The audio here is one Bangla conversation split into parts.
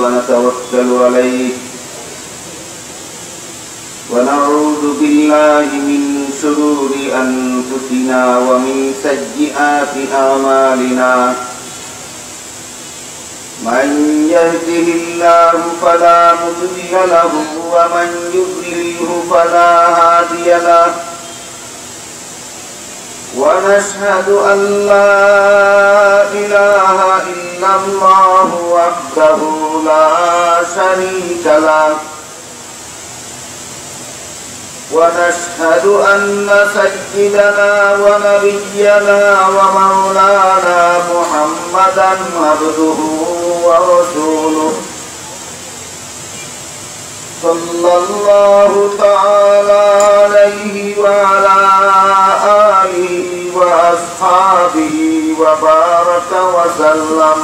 ونتوكل عليه ونعوذ بالله من شرور أنفسنا ومن سيئات أعمالنا من يهده الله فلا مضل له ومن يضلله فلا هادي له ونشهد أن لا إله إلا الله وحده لا شريك له ونشهد أن سيدنا ونبينا ومولانا محمدا عبده ورسوله صلى الله تعالى عليه وعلى آله وأصحابه وبارك وسلم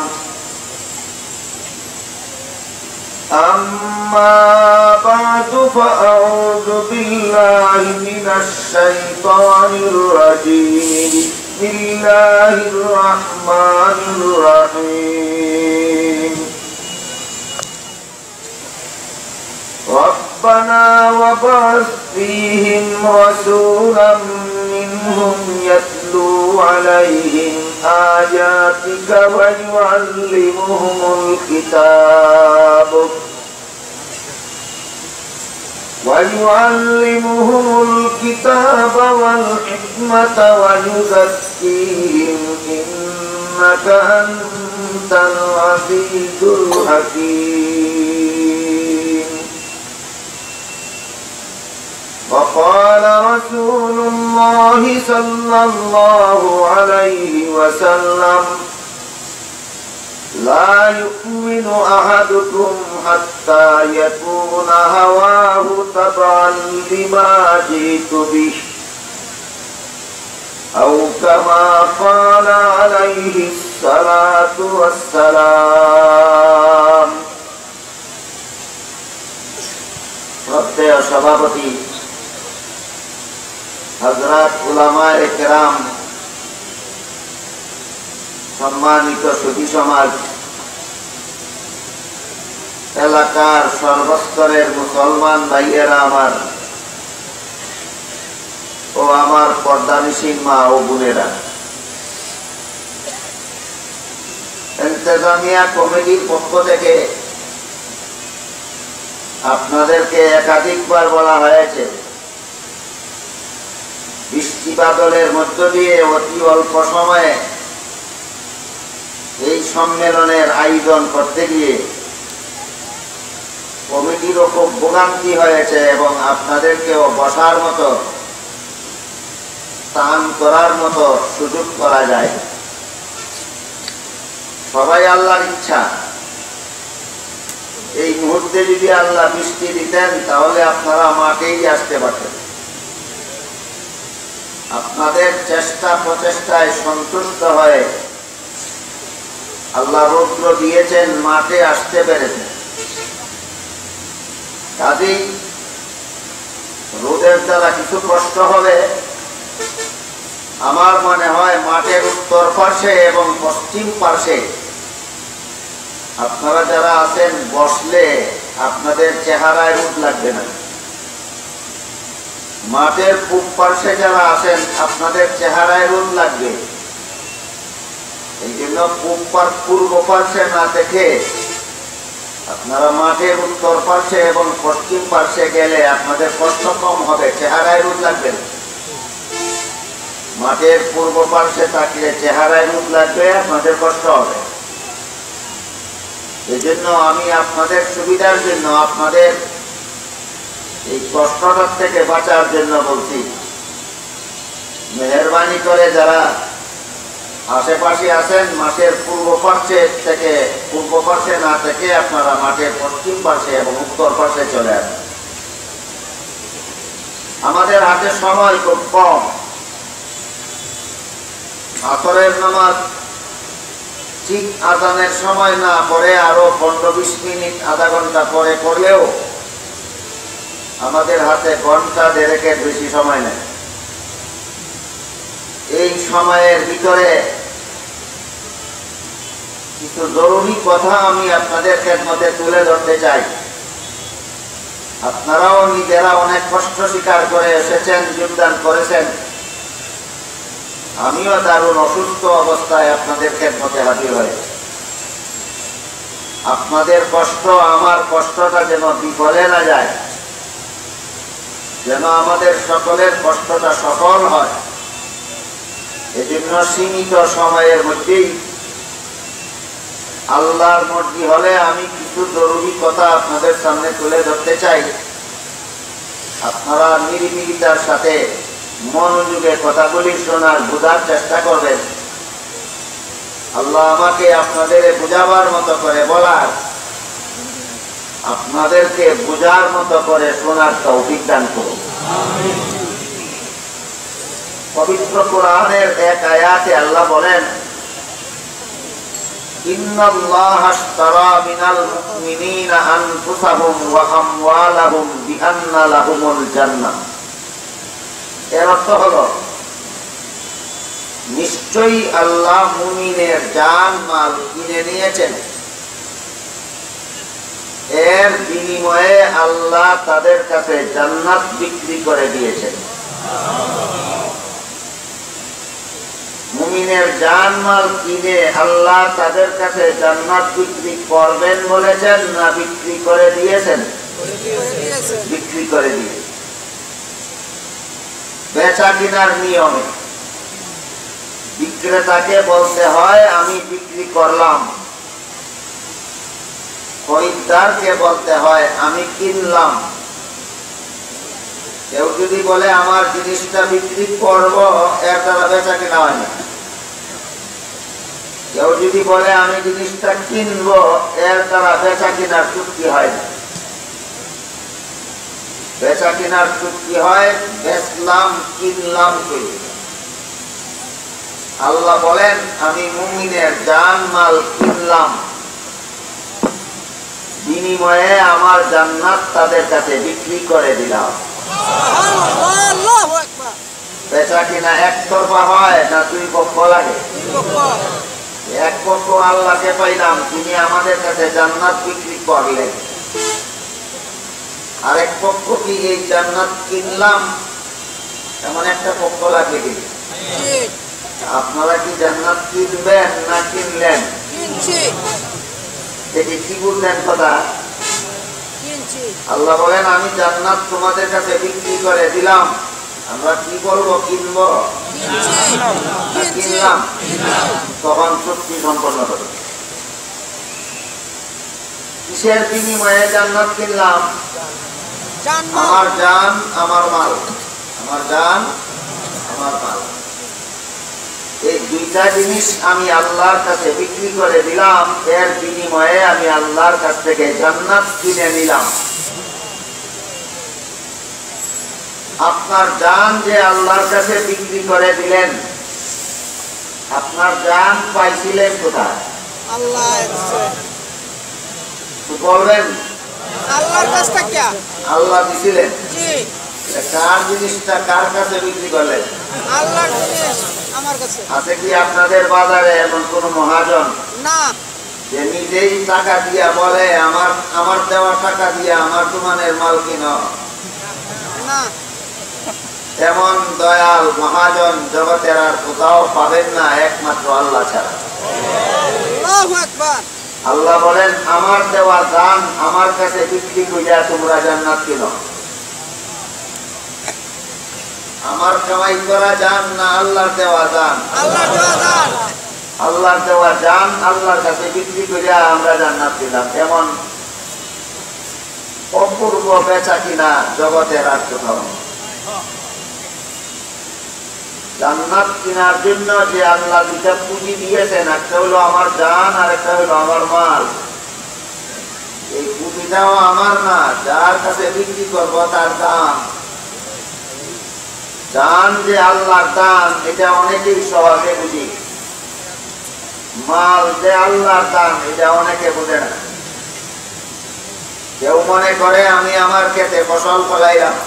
أما بعد فأعوذ بالله من الشيطان الرجيم بسم الله الرحمن الرحيم ربنا وابعث فيهم رسولا منهم يتلو عليهم آياتك ويعلمهم الكتاب والحكمة ويزكيهم إنك أنت العزيز الحكيم وقال رسول الله صلى الله عليه وسلم لا يؤمن أحدكم حتى يكون هواه تبعا لما جئت به أو كما قال عليه الصلاة والسلام শ্রদ্ধেয় সভাপতি হযরত উলামায়ে কেরাম, সম্মানিত সুধী সমাজ, এলাকার সর্বস্তরের মুসলমান ভাইয়েরা আমার ও আমার পর্দানিসীন মা ও বোনেরা, ইন্তেজামিয়া কমিটির পক্ষ থেকে আপনাদেরকে একাধিকবার বলা হয়েছে বৃষ্টি বাদলের মধ্য দিয়ে অতি অল্প সময়ে এই সম্মেলনের আয়োজন করতে গিয়ে কমিটিরও খুব ভোগান্তি হয়েছে এবং আপনাদেরকেও বসার মতো, স্নান করার মতো সুযোগ করা যায়। সবাই আল্লাহর ইচ্ছা, এই মুহূর্তে যদি আল্লাহ বৃষ্টি দিতেন তাহলে আপনারা মাঠেই আসতে পারতেন। আপনাদের চেষ্টা প্রচেষ্টায় সন্তুষ্ট হয়ে আল্লাহ রৌদ্র দিয়েছেন, মাঠে আসতে পেরেছেন। কাজেই রোদের দ্বারা কিছু কষ্ট হবে, আমার মনে হয় মাঠের উত্তর পার্শ্বে এবং পশ্চিম পার্শ্বে আপনারা যারা আছেন বসলে আপনাদের চেহারায় রোদ লাগবে না। মাঠের পূব পার্শ্বে যারা আছেন আপনাদের চেহারায় রোদ লাগবে। এই জন্য পূর্ব পার্শ্বে না দেখে আপনারা মাঠের উত্তর পার্শ্বে এবং পশ্চিম পার্শ্বে গেলে আপনাদের কষ্ট কম হবে, চেহারায় রোদ লাগবে না। মাঠের পূর্ব পার্শ্বে থাকলে চেহারায় রোদ লাগবে, আপনাদের কষ্ট হবে। এই জন্য আমি আপনাদের সুবিধার জন্য, আপনাদের এই কষ্টটার থেকে বাঁচার জন্য বলছি, মেহেরবানি করে যারা আশেপাশে আছেন মাঠের পূর্ব পার্শ্বে না থেকে আপনারা মাঠের পশ্চিম পার্শ্বে এবং উত্তর পার্শ্বে চলে আসেন। আমাদের হাতে সময় খুব কম। আসরের নামাজ ঠিক আজানের সময় না পরে আরো 15-20 মিনিট, আধা ঘন্টা পরে পড়লেও আমাদের হাতে ঘন্টা দেড়েকের বেশি সময় নেই। এই সময়ের ভিতরে কিছু জরুরি কথা আমি আপনাদের খেদমতে তুলে ধরতে চাই। আপনারাও নিজেরা অনেক কষ্ট স্বীকার করে এসেছেন, যোগদান করেছেন। আমিও দারুণ অসুস্থ অবস্থায় আপনাদের খেদমতে হাজির হয়েছি। আপনাদের কষ্ট আমার কষ্টটা যেন বিফলে না যায়, যেন আমাদের সকলের কষ্টটা সফল হয়, এজন্য সীমিত সময়ের মধ্যেই আল্লাহর মর্জি হলে আমি কিছু জরুরি কথা আপনাদের সামনে তুলে ধরতে চাই। আপনারা নিরিবিলিতার সাথে মনোযোগে কথাগুলি শোনার, বোঝার চেষ্টা করবেন। আল্লাহ আমাকে আপনাদের বুঝাবার মতো করে বলার, আপনাদেরকে বোঝার মতো করে শোনার তৌফিক দান করুন। পবিত্র কোরআনের এক আয়াতে আল্লাহ বলেন, ইন্নাল্লাহা আশতারা মিনাল মুমিনিনা আনফুসাহুম ওয়া আমওয়ালাহুম বিআন্না লাহুমুল জান্নাহ। এর অর্থ হলো, নিশ্চয়ই আল্লাহ মুমিনের জান মাল কিনে নিয়েছেন, এর বিনিময়ে আল্লাহ তাদের কাছে জান্নাত বিক্রি করে দিয়েছেন। মুমিনের জান মাল কিনে আল্লাহ তাদের কাছে জান্নাত বিক্রি করবেন বলেছেন না বিক্রি করে দিয়েছেন? বিক্রি করে দিয়ে। বেচা কিনার নিয়মে বিক্রেতাকে বলতে হয় আমি বিক্রি করলাম, খরিদ্দারকে বলতে হয় আমি কিনলাম। কেউ যদি বলে আমার জিনিসটা বিক্রি করব, এর দ্বারা বেচা কিনা হয় না। কেউ যদি বলে আমি জিনিসটা কিনবো, এর দ্বারা বেচা কিনার চুক্তি হয় না। বেচা কিনার চুক্তি হয় বেচলাম কিনলাম করি। আল্লাহ বলেন আমি মুমিনের জান মাল কিনলাম, বিনিময়ে আমার জান্নাত তাদের কাছে বিক্রি করে দিলাম। বেচা কিনা একতরফা হয় না দুই পক্ষ লাগে? এক পক্ষ আল্লাহকে পাইলাম, তিনি আমাদের কাছে জান্নাত বিক্রি করলেন। আরেক পক্ষ কি এই জান্নাত কিনলাম, এমন একটা পক্ষ লাগে দিল। আপনারা কি জান্নাত কিনবেন না কিনলেন? দেখি কি বললেন কথা? আল্লাহ বলেন আমি জান্নাত তোমাদের কাছে বিক্রি করে দিলাম। আমরা কি বলবো? কিনবো কিনলাম? তখন চুক্তি সম্পন্ন হবে। কিসের বিনিময়ে জান্নাত কিনলাম? আমার জান আমার মাল। আমার জান আমার মাল, এই দুইটা জিনিস আমি আল্লাহর কাছে বিক্রি করে দিলাম, এর বিনিময়ে আমি আল্লাহর কাছ থেকে জান্নাত কিনে নিলাম। আপনার জান যে আল্লাহর কাছে বিক্রি করে দিলেন, আপনার জান পাইছিলেন কোথায়? বলবেন আল্লাহর কাছ থেকে আল্লাহ দিছিলেন। কার জিনিসটা কার কাছে বিক্রি করলেন? আল্লাহর জিনিস আমার কাছে। আছে কি আপনাদের বাজারে এমন কোন মহাজন না যে নিজেই টাকা দিয়া বলে আমার দেওয়া টাকা দিয়া আমার দোকানের মাল কিনো? না, এমন দয়াল মহাজন জগতের আর কোথাও পাবেন না, একমাত্র আল্লাহ ছাড়া। আল্লাহু আকবার। আল্লাহ বলেন আমার দেওয়া দান আমার কাছে বিক্রি কইরা তোমরা জান্নাত কিনো। আমার কামাই করা জান না আল্লাহর দেওয়া জান? আল্লাহর দেওয়া জান। আল্লাহর দেওয়া জান আল্লাহর কাছে বিক্রি কইরা আমরা জান্নাত দিলাম। এমন অপূর্ব বেচা কিনা জগতের আর কোথাও। জান্নাত কেনার জন্য যে আল্লাহ দুটা পুঁজি দিয়েছেন, একটা হলো আমার জান আর একটা হলো আমার মাল। এই পুঁজিটাও আমার না, যার কাছে বিক্রি করবো তার দাম। জান যে আল্লাহর দান, এটা অনেকেই সহজে বুঝি। মাল যে আল্লাহর দান, এটা অনেকে বুঝে না। কেউ মনে করে আমি আমার ক্ষেতে ফসল ফলাইলাম,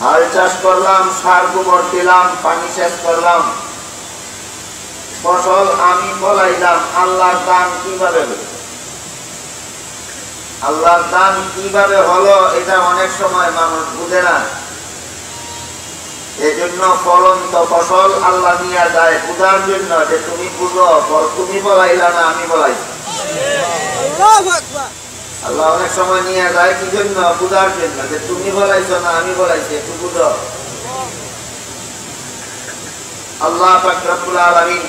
হাল চাষ করলাম, সার গোবর দিলাম, পানি সেচ করলাম, ফসল আমি ফলাইলাম, আল্লাহর দান কিভাবে হলো? আল্লাহর দান কিভাবে হলো এটা অনেক সময় মানুষ বুঝে না। এজন্য ফলন্ত ফসল আল্লাহ নিয়ে যায় বুঝার জন্য, যে তুমি বুঝো, তুমি ফলাইলা না আমি ফলাইছি। আল্লাহ অনেক সময় নিয়ে যায় কি জন্য? বুঝার জন্য, যে তুমি ফলাইছো না আমি ফলাইছি, একটু বুঝো। আল্লাহ পাক রব্বুল আলামিন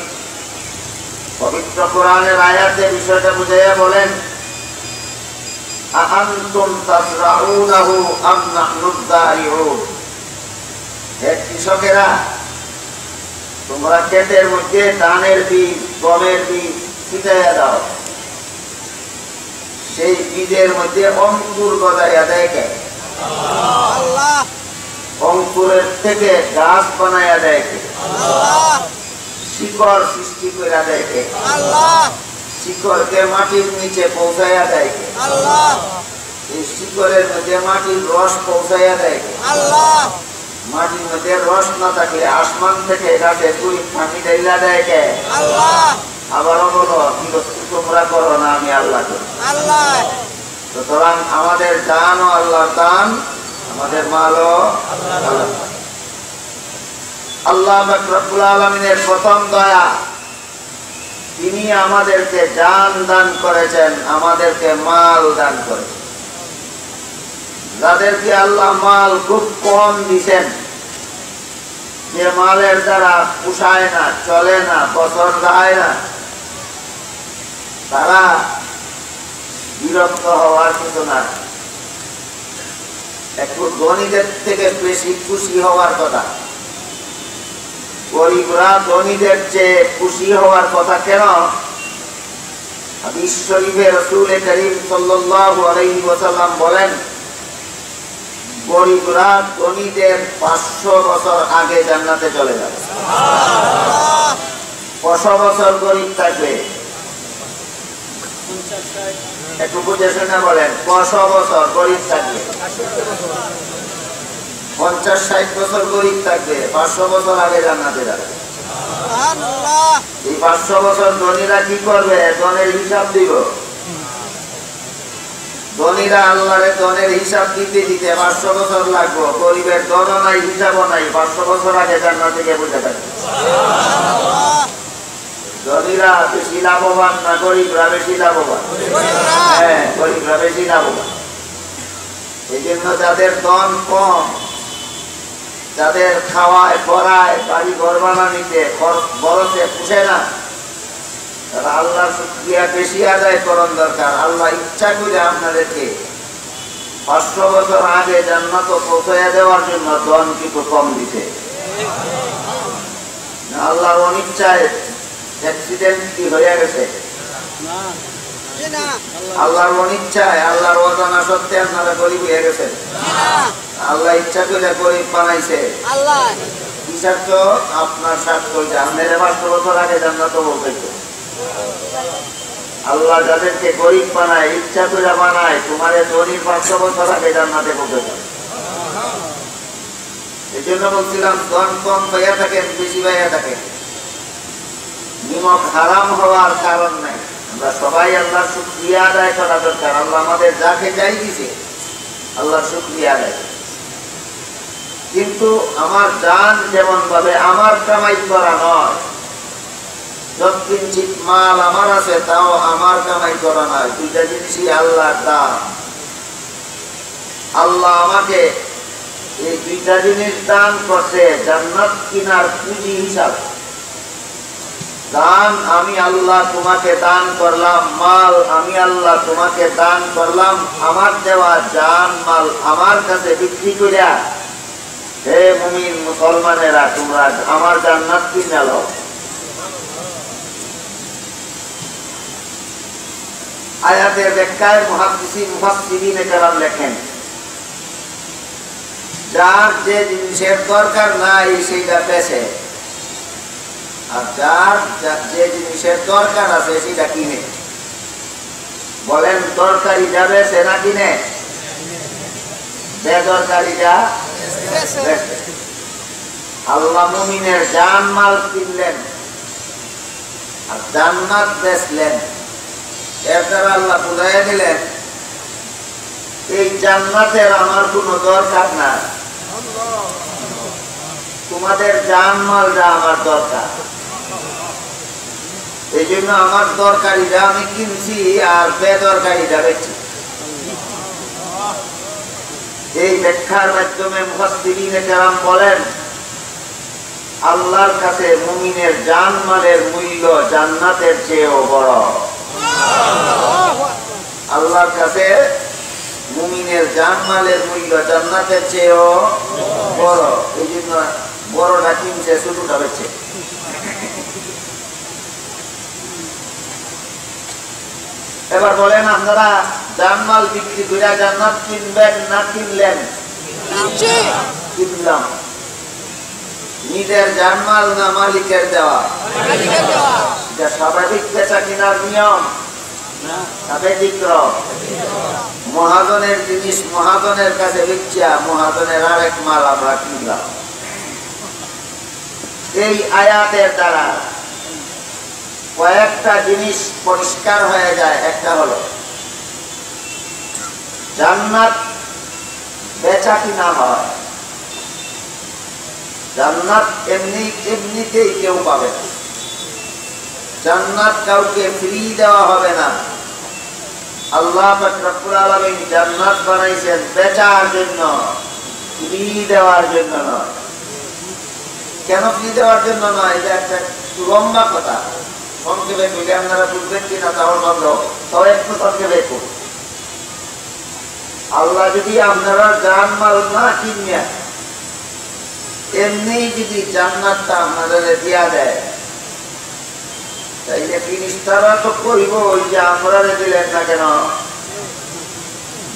পবিত্র কোরআনের আয়াতে বিষয়টা বুঝাইয়া বলেন, আআনতুম তাজরাউনাহু আম নাহনুদ যারিউন। হে কৃষকেরা, তোমরা ক্ষেতের মধ্যে ধানের বীজ, গমের বীজ ছিটাইয়া দাও, সেই বীজের মধ্যে অঙ্কুর গজাইয়া দেয় কে? আল্লাহ। অঙ্কুরের থেকে গাছ বানাইয়া দেয় কে? আল্লাহ। শিকড় সৃষ্টি করে দেয় কে? আল্লাহ। শিকড়কে মাটির নিচে পৌঁছাইয়া দেয় কে? আল্লাহ। এই শিকড়ের মধ্যে মাটির রস পৌঁছাইয়া দেয় কে? আল্লাহ। মাটির মধ্যে রস না থাকলে আসমান থেকে গাছে তুই পানি ঢাইলা দেয় কে? আল্লাহ। আবারও বলো, তোমরা করো না আমি আল্লাহ করি। আল্লাহ। সুতরাং আমাদের দানও আল্লাহর দান, আমাদের মালও আল্লাহ। আল্লাহ পাক রব্বুল আলামিনের প্রথম দয়া, তিনি আমাদেরকে জান দান করেছেন, আমাদেরকে মাল দান করেছেন। যাদেরকে আল্লাহ মাল খুব কম দিছেন, যে মালের দ্বারা পোষায় না, চলে না, বছর যায় না, তারা বিরক্ত হওয়ার কিছু না। একটু ধনীদের থেকে বেশি খুশি হওয়ার কথা। গরিবরা ধনীদের চেয়ে খুশি হওয়ার কথা কেন? হাদিস শরীফে রাসূল করিম সাল্লাল্লাহু আলাইহি ওয়াসাল্লাম বলেন, গরিবরা ধনীদের 500 বছর আগে জান্নাতে চলে যাবে। 500 বছর গরিব থাকবে, একটু বুঝে শুনে বলেন, 500 বছর গরিব থাকবে, 50-60 বছর গরিব থাকবে, 500 বছর আগে জান্নাতে যাবে। এই 500 বছর ধনীরা কি করবে? ধনের হিসাব দিব। ধনীরা আল্লাহরে ধনের হিসাব দিতে দিতে 500 বছর লাগবে। গরিবের ধনও নাই, হিসাবও নাই, 500 বছর আগে জান্নাতে গিয়ে বুঝে থাকবে। ধনীরা বেশি লাভবান না গরিবরা বেশি লাভবান? হ্যাঁ, গরিবরা বেশি লাভবান। এই জন্য যাদের ধন কম, যাদের খাওয়ায় পড়ায় বাড়ি ঘর বানানিতে বড়তে পুষে না, তারা আল্লাহর শুকরিয়া বেশি আদায় করণ দরকার। আল্লাহ ইচ্ছা করে আপনাদেরকে 500 বছর আগে জান্নাত পৌঁছাইয়া দেওয়ার জন্য ধন কিছু কম দিতে। আল্লাহর অনিচ্ছায় অ্যাক্সিডেন্ট কি হয়ে গেছে? আল্লাহর অনিচ্ছায়, আল্লাহর অজানা সত্ত্বে আপনারা গরিব হয়ে গেছেন। আল্লাহ ইচ্ছা করে গরিব বানাইছে। আল্লাহ কি স্বার্থ? আপনার স্বার্থ। আপনার 500 বছর আগে জান্নাত পৌঁছাইতো। আল্লাহ যাদেরকে গরিব বানায়, ইচ্ছা করে বানায়, তোমার ধনী 500 বছর আগে জান্নাতে পৌঁছাবে। এই জন্য বলছিলাম, ধন কম পাইয়া থাকেন, বেশি পাইয়া থাকেন, নিমক হারাম হওয়ার কারণ নাই। আমরা সবাই আল্লাহর শুকরিয়া আদায় করা দরকার। আল্লাহ আমাদের যাকে চাই দিছে, আল্লাহর শুকরিয়া আদায়। কিন্তু আমার জান যেমন ভাবে আমার কামাই করা নয়, যৎকিঞ্চিৎ মাল আমার আছে তাও আমার কামাই করা নয়। দুইটা জিনিসই আল্লাহর দান। আল্লাহ আমাকে এই দুইটা জিনিস দান করছে জান্নাত কিনার পুঁজি হিসাবে। দান আমি আল্লাহ তোমাকে দান করলাম, মাল আমি আল্লাহ তোমাকে দান করলাম। আমার দেওয়া জান মাল আমার কাছে বিক্রি করিয়া, হে মুমিন মুসলমানেরা, তোমরা আমার জান্নাত কিনে নাও। আয়াতের ব্যাখ্যায় মুফাসসিরিনে কেরাম লেখেন, যার যে জিনিসের দরকার নাই সেইটা বেচে, আর যার যে জিনিসের দরকার আছে সেটা কিনে। বলেন, দরকারিটা বেচে না কিনে? বেদরকারিটা বেচে। আল্লাহ মুমিনের জান মাল কিনলেন, আর জান্নাত বেচলেন। এর দ্বারা আল্লাহ বুঝাইয়া দিলেন এই জান্নাতের আমার কোনো দরকার না, তোমাদের জানমালটা আমার দরকার। এই জন্য আমার দরকারিটা আমি কিনছি আর বেদরকারিটা বেচছি। এই ব্যাখ্যার মাধ্যমে মুফাসসিরিনে কেরাম বলেন আল্লাহর কাছে মুমিনের জানমালের মূল্য জান্নাতের চেয়েও বড়। আল্লাহর কাছে মুমিনের জানমালের মূল্য জান্নাতের চেয়েও বড়। এই জন্য বড়টা কিনছে, ছোটটা বেচছে। এবার বলেন আপনারা জানমাল বিক্রি করে জান্নাত কিনবেন না কিনলেন? কিনলাম। নিজের জানমাল না মালিকের দেওয়া? এটা স্বাভাবিক বেচা কিনার নিয়ম না ব্যতিক্রম? মহাজনের জিনিস মহাজনের কাছে বিচ্ছা মহাজনের আরেক মাল আমরা কিনলাম। এই আয়াতের দ্বারা কয়েকটা জিনিস পরিষ্কার হয়ে যায়। একটা হলো জান্নাত বেচা কিনা হয়। জান্নাত এমনিতেই কেউ পাবে না। জান্নাত কাউকে ফ্রি দেওয়া হবে না। আল্লাহ পাক রব্বুল আলামিন জান্নাত বানাইছেন বেচার জন্য, ফ্রি দেওয়ার জন্য নয়। কেন ফ্রি দেওয়ার জন্য নয়? এটা একটা লম্বা কথা, সংক্ষেপে কইলে আপনারা বুঝবেন কিনা তাও ভাবলো, তাও একটু সংক্ষেপে করুন। আল্লাহ যদি আপনারা জানমাল না কিনিয়া এমনি যদি জান্নাতটা আপনাদের দিয়া দেয়, তাইলে ফিরিস্তারা তো কইব ওই যে আমরা দিলেন না কেন?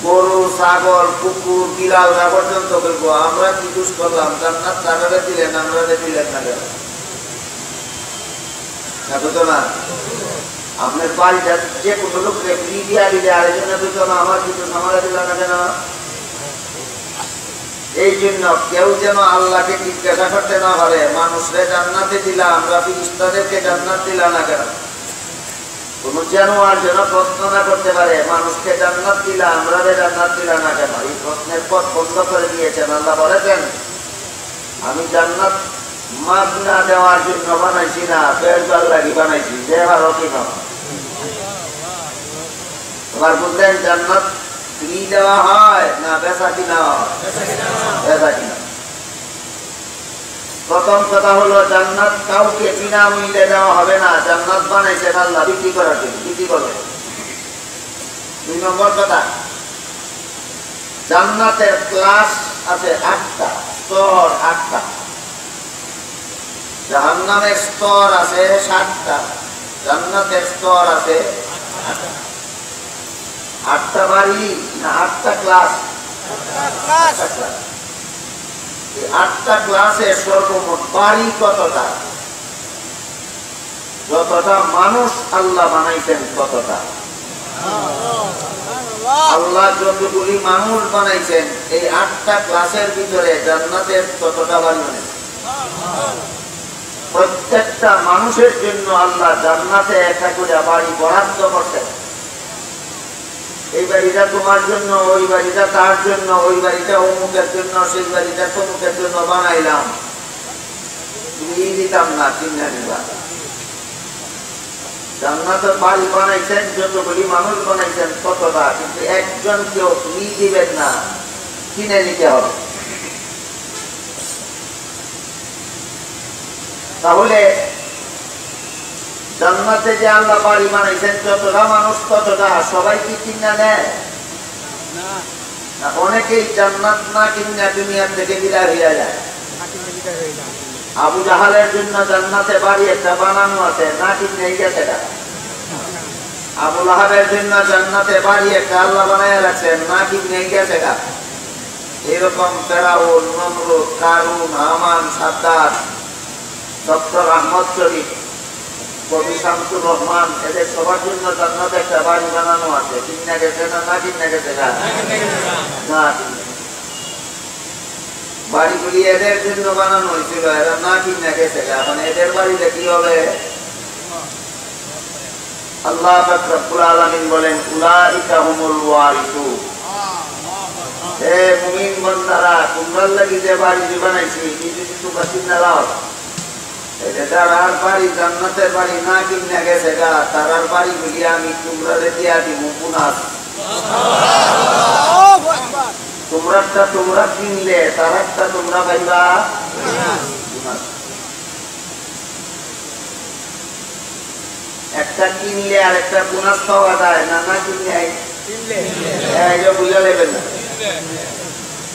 গরু, ছাগল, কুকুর, বিড়ালরা পর্যন্ত কইব আমরা কি দোষ করলাম, জান্নাত তারা দিলেন, আমরা দিলেন না কেন? না, আপনার বাড়িটা যে কোনো লোককে ফ্রি দিয়া দিলে আরেকজনে বুঝতো না আমার কিছু সামারা দিল না কেন? এই জন্য কেউ যেন আল্লাহকে জিজ্ঞাসা করতে না পারে মানুষরে জান্নাতে দিলা, আমরা ফিরিস্তাদেরকে জান্নাত দিলা না কেন? কোন জানোয়ার যেন প্রশ্ন না করতে পারে মানুষকে জান্নাত দিলা, আমরা জান্নাত দিলা না কেন? এই প্রশ্নের পথ বন্ধ করে দিয়েছেন। আল্লাহ বলেছেন আমি জান্নাত মাছ না দেওয়ার জন্য বানাইছি না, বেড়বার লাগি বানাইছি। যে ভালো কিনা এবার বুঝলেন জান্নাত ফ্রি দেওয়া হয় না বেচা কিনা হয়? বেচা কিনা। প্রথম কথা হলো জান্নাত কাউকে বিনামূল্যে দেওয়া হবে না। জান্নাত বানাইছেন আল্লাহ বিক্রি করার জন্য, বিক্রি করবে। 2 নম্বর কথা, জান্নাতের ক্লাস আছে 8টা, স্তর 8টা। জাহান্নামের স্তর আছে 7টা, জান্নাতের স্তর আছে 8টা বাড়ি না 8টা ক্লাস? 8টা ক্লাসে সর্বমোট বাড়ি কতটা? যতটা মানুষ আল্লাহ বানাইছেন ততটা। আল্লাহ যতগুলি মানুষ বানাইছেন এই 8টা ক্লাসের ভিতরে জান্নাতের ততটা বাড়ি বানাইছেন। প্রত্যেকটা মানুষের জন্য আল্লাহ জান্নাতে একটা করে বাড়ি বরাদ্দ করতেন। এই বাড়িটা তোমার জন্য, ওই বাড়িটা তার জন্য, ওই বাড়িটা অমুকের জন্য, সেই বাড়িটা তমুকের জন্য বানাইলাম। দিতাম না, কিনে নিবা। জান্নাতের বাড়ি বানাইছেন যতগুলি মানুষ বানাইছেন ততটা, কিন্তু একজন কেউ ফ্রি দিবেন না, কিনে নিতে হবে। তাহলে জান্নাতে যে আল্লাহ বাড়ি বানাইছেন যতটা মানুষ ততটা, সবাই কি কিনা নেয় না? অনেকেই জান্নাত না কিনা দুনিয়ার থেকে বিদায় হইয়া যায়। আবু জাহালের জন্য জান্নাতে বাড়ি একটা বানানো আছে, না কিনে গেছে। আবু লাহাবের জন্য জান্নাতে বাড়ি একটা আল্লাহ বানাইয়া রাখছেন, না কিনে গেছে। এরকম ফেরাউন, নমরুদ, কারুন, হামান, সাদ্দাত, ডক্টর আহমদ শরীফ, কবি শামসুর রহমান, এদের সবার জন্য জান্নাতে একটা বাড়ি বানানো আছে। কিনা গেছে না? না কিনা গেছে? না। বাড়িগুলি এদের জন্য বানানো হয়েছিল, এরা না কিনা গেছে। মানে এদের বাড়িতে কি হবে? আল্লাহ পাক রব্বুল আলামিন বলেন উলাইকা হুমুল ওয়ারিসুন। হে মুমিন বান্দারা, তোমরা লাগি যে বাড়ি বানাইছি এই যদি তোমরা চিন্তা লাও, এটা যারার বাড়ি জান্নাতের বাড়ি না কিনে গেছে গা, তারার বাড়ি বলি আমি তোমরা দিয়া দিব পুনাস। তোমরাটা তোমরা কিনলে তারারটা তোমরা পাইবা পুনাস। একটা কিনলে আর একটা পুনাস পাওয়া যায় না, না কিনলে বুঝা লেবেন না।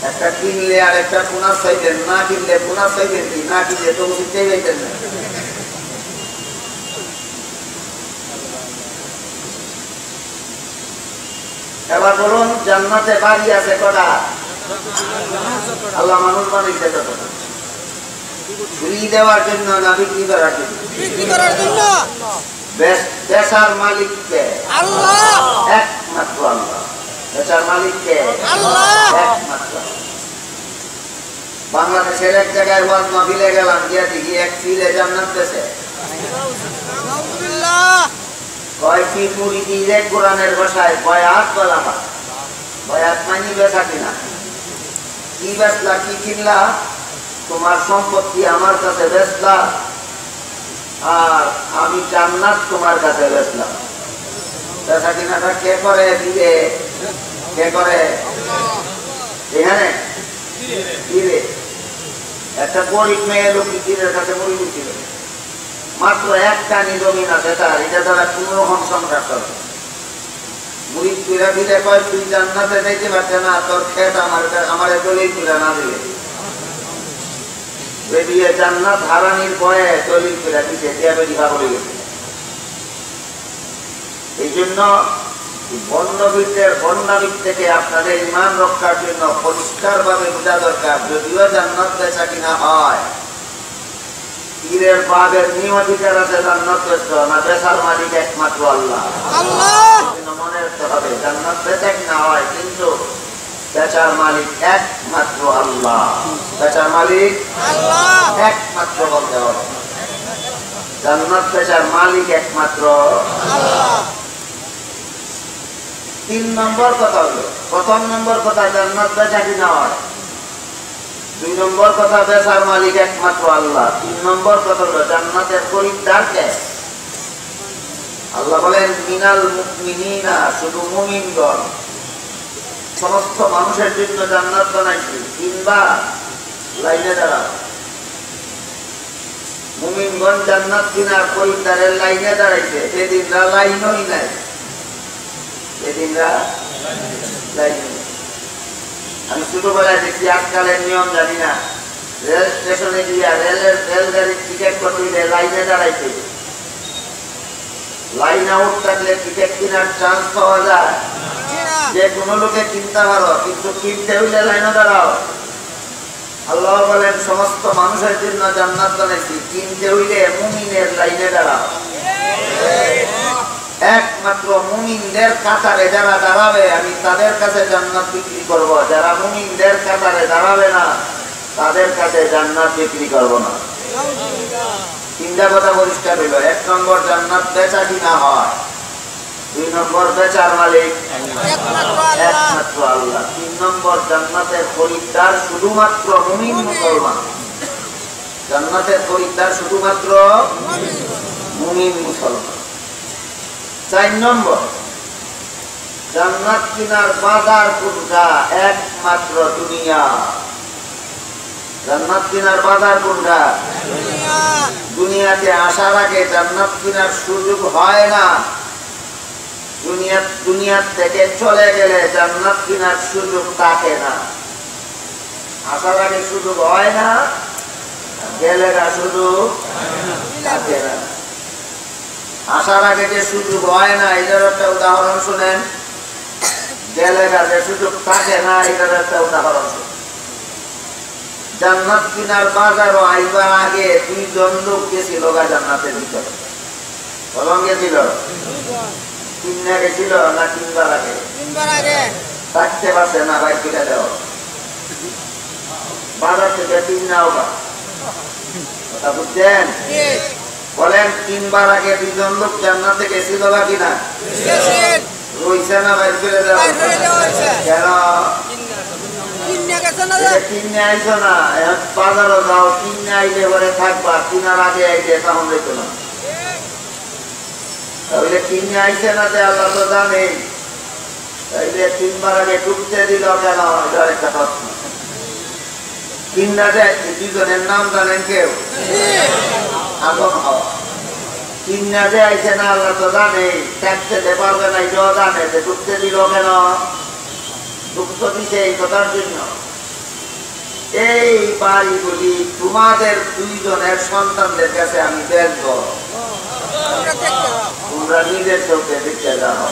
একটা কিনলে আর একটা পুনাস পাইবেন, না কিনলে পুনাস পাইবেন কি, না কিনলে তো বুঝতেই পাইতেন না। এবার বলুন জান্নাতে বাড়ি আছে কটা? আল্লাহ মানুষ বানাইছে কতটা? ফ্রি দেওয়ার জন্য না বিক্রি করার জন্য? বিক্রি করার জন্য। বেচার মালিক কে? আল্লাহ, একমাত্র আল্লাহ। বেচার মালিক কে? আল্লাহ, একমাত্র। বাংলাদেশের এক জায়গায় ওয়াজ মাহফিলে গেলাম, গিয়ে দেখি এক ফিরে জান্নাত বেচে। কয় কি মুড়ি দিয়ে কোরআনের ভাষায় বয়াত বলাবা, বয়াত মানি বেচা কিনা। কি বেচলা, কি কিনলা? তোমার সম্পত্তি আমার কাছে বেচলা আর আমি জান্নাত তোমার কাছে বেচলাম। বেচা কিনাটা কে করে? দিলে কে করে? এখানে দিলে একটা গরিব মেয়ে লোক পীরের কাছে মুড়ি দিচ্ছিল, মাত্র একটা জমিন আছে তার, এটা দ্বারা কোন রকম সংসার চলবে। মুড়ি তুলা দিলে কয় তুই জান্নাতে যাইতে পারছে না, তোর খেত আমার দলিল তুলে না দিলে বেরিয়ে জান্নাত হারানির ভয়ে দলিল তুলে দিচ্ছে, দিয়া বেরিয়ে বলে গেছে। এই জন্য বন্যাবিদ থেকে আপনাদের ইমান রক্ষার জন্য পরিষ্কার ভাবে বোঝা দরকার, যদিও জান্নাত বেচা কিনা হয়, পীরের বাবের নিয়মাধিকার আছে জান্নাত বেচতে না, বেচার মালিক একমাত্র আল্লাহ। মনে রাখতে হবে জান্নাত বেচা কিনা হয় কিন্তু বেচার মালিক একমাত্র আল্লাহ। বেচার মালিক আল্লাহ, একমাত্র বলতে হবে। জান্নাত বেচার মালিক একমাত্র আল্লাহ। 3 নম্বর কথা হলো, প্রথম নম্বর কথা জান্নাত বেচা কিনা হয়, 2 নম্বর কথা বেচার মালিক একমাত্র আল্লাহ, 3 নম্বর কথা হলো জান্নাতের খরিদ্দার কে? আল্লাহ বলেন মিনাল মুমিনিনা, শুধু মুমিনগণ। সমস্ত মানুষের জন্য জান্নাত বানাইছি। 3 বার লাইনে দাঁড়াও। মুমিনগণ জান্নাত কিনার খরিদ্দারের লাইনে দাঁড়াইছে। এদিনরা লাইনই নাই, এদিনরা লাইন। আমি ছোটবেলায় দেখি, আজকালের নিয়ম জানি না, রেল স্টেশনে গিয়া রেলগাড়ির টিকিট করতে লাইনে দাঁড়াইতে, লাইন আউট থাকলে টিকিট কেনার চান্স পাওয়া যায়। যে কোনো লোকে কিনতে পারো, কিন্তু কিনতে হইলে লাইনে দাঁড়াও। আল্লাহ বলেন সমস্ত মানুষের জন্য জান্নাত বানাইছি, কিনতে হইলে মুমিনের লাইনে দাঁড়াও। একমাত্র মুমিনদের কাতারে যারা দাঁড়াবে আমি তাদের কাছে জান্নাত বিক্রি করব, যারা মুমিনদের কাতারে দাঁড়াবে না তাদের কাছে জান্নাত বিক্রি করব না। 3টা কথা পরিষ্কার হইল। 1 নম্বর জান্নাত বেচা কিনা হয়, 2 নম্বর বেচার মালিক একমাত্র আল্লাহ, 3 নম্বর জান্নাতের খরিদ্দার শুধুমাত্র মুমিন মুসলমান। জান্নাতের খরিদ্দার শুধুমাত্র মুমিন মুসলমান। 4 নম্বর জান্নাত কিনার বাজার কোনটা? একমাত্র দুনিয়া। জান্নাত কিনার বাজার কোনটা? দুনিয়াতে আসার আগে জান্নাত কিনার সুযোগ হয় না। দুনিয়ার থেকে চলে গেলে জান্নাত কিনার সুযোগ থাকে না। আসার আগে সুযোগ হয় না, গেলে না সুযোগ থাকে না। আসার আগে যে সুযোগ হয় না এটার একটা উদাহরণ শুনেন, গেলে যে সুযোগ থাকে না এটার একটা উদাহরণ শুনেন। জান্নাত কিনার বাজারও আইবার আগে 2 জন লোক গেছিল জান্নাতের ভিতরে। কলম গেছিল? কিনা গেছিল না কিনবার আগে? থাকতে পারছে না, বাইক কিনে দেওয়া বাজার থেকে কিনাও বা কথা বুঝছেন? বলেন 3 বার আগে 2 জন লোক জান্নাতে গেছিল বা কিনা? রইছে না বাইর করে দেওয়া কেন? কিনে আইছো না, বাজারও যাও, কিনে আইলে পরে থাকবা, কিনার আগে আইলে তখন যেত না। তাহলে কিনে আইছে না যে আল্লাহ তো জানে, তাইলে 3 বার আগে ঢুকতে দিল কেন? এটার একটা প্রশ্ন। কিনা যায় 2 জনের নাম জানেন কেউ? আদম হাওয়া। কিনা যে আইছে না আল্লাহ তো জানে, থাকতে দে পারবে না এটাও জানে, যে ঢুকতে দিল কেন? ঢুকতে দিছে এই কথার জন্য। এই বাড়িগুলি তোমাদের 2 জনের সন্তানদের কাছে আমি দেখবো, তোমরা নিজের চোখে দেখতে যাও।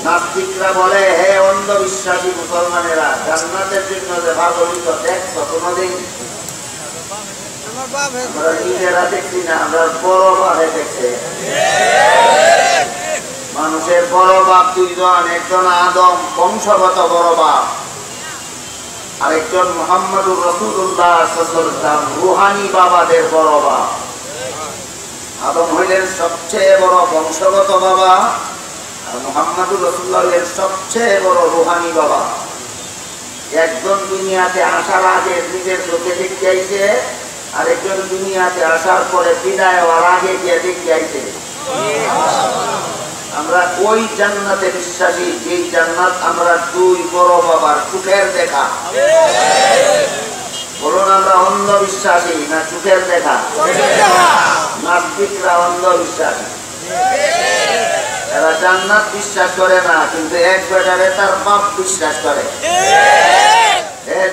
নাস্তিকরা বলে, হে অন্ধবিশ্বাসী মুসলমানেরা, জান্নাতের জন্য যে ভাগবত দেখছো কোনদিন? আমরা নিজেরা দেখছি না, আমরা বড় বাপে দেখছে। মানুষের বড় বাপ 2 জন, একজন আদম বংশগত বড় বাপ, আরেকজন মুহাম্মদুর রাসূলুল্লাহ সাল্লাল্লাহু আলাইহি ওয়াসাল্লাম রূহানী বাবাদের বড় বাপ। আদম হইলেন সবচেয়ে বড় বংশগত বাবা, আর মুহাম্মদুর রাসূলুল্লাহ হইলেন সবচেয়ে বড় রূহানী বাবা। একজন দুনিয়াতে আসার আগে নিজের চোখে দেখতে আইছে, আরেকজন দুনিয়াতে আসার পরে বিদায় হওয়ার আগে গিয়ে দেখতে আইছে। আমরা ওই জান্নাতে বিশ্বাসী, যেই জান্নাত আমরা 2 বড় বাবার চোখের দেখা। বলুন, আমরা অন্ধবিশ্বাসী না চোখের দেখা? নাস্তিকরা অন্ধবিশ্বাসী, এরা জান্নাত বিশ্বাস করে না, কিন্তু এক বেটারে তার বাপ বিশ্বাস করে।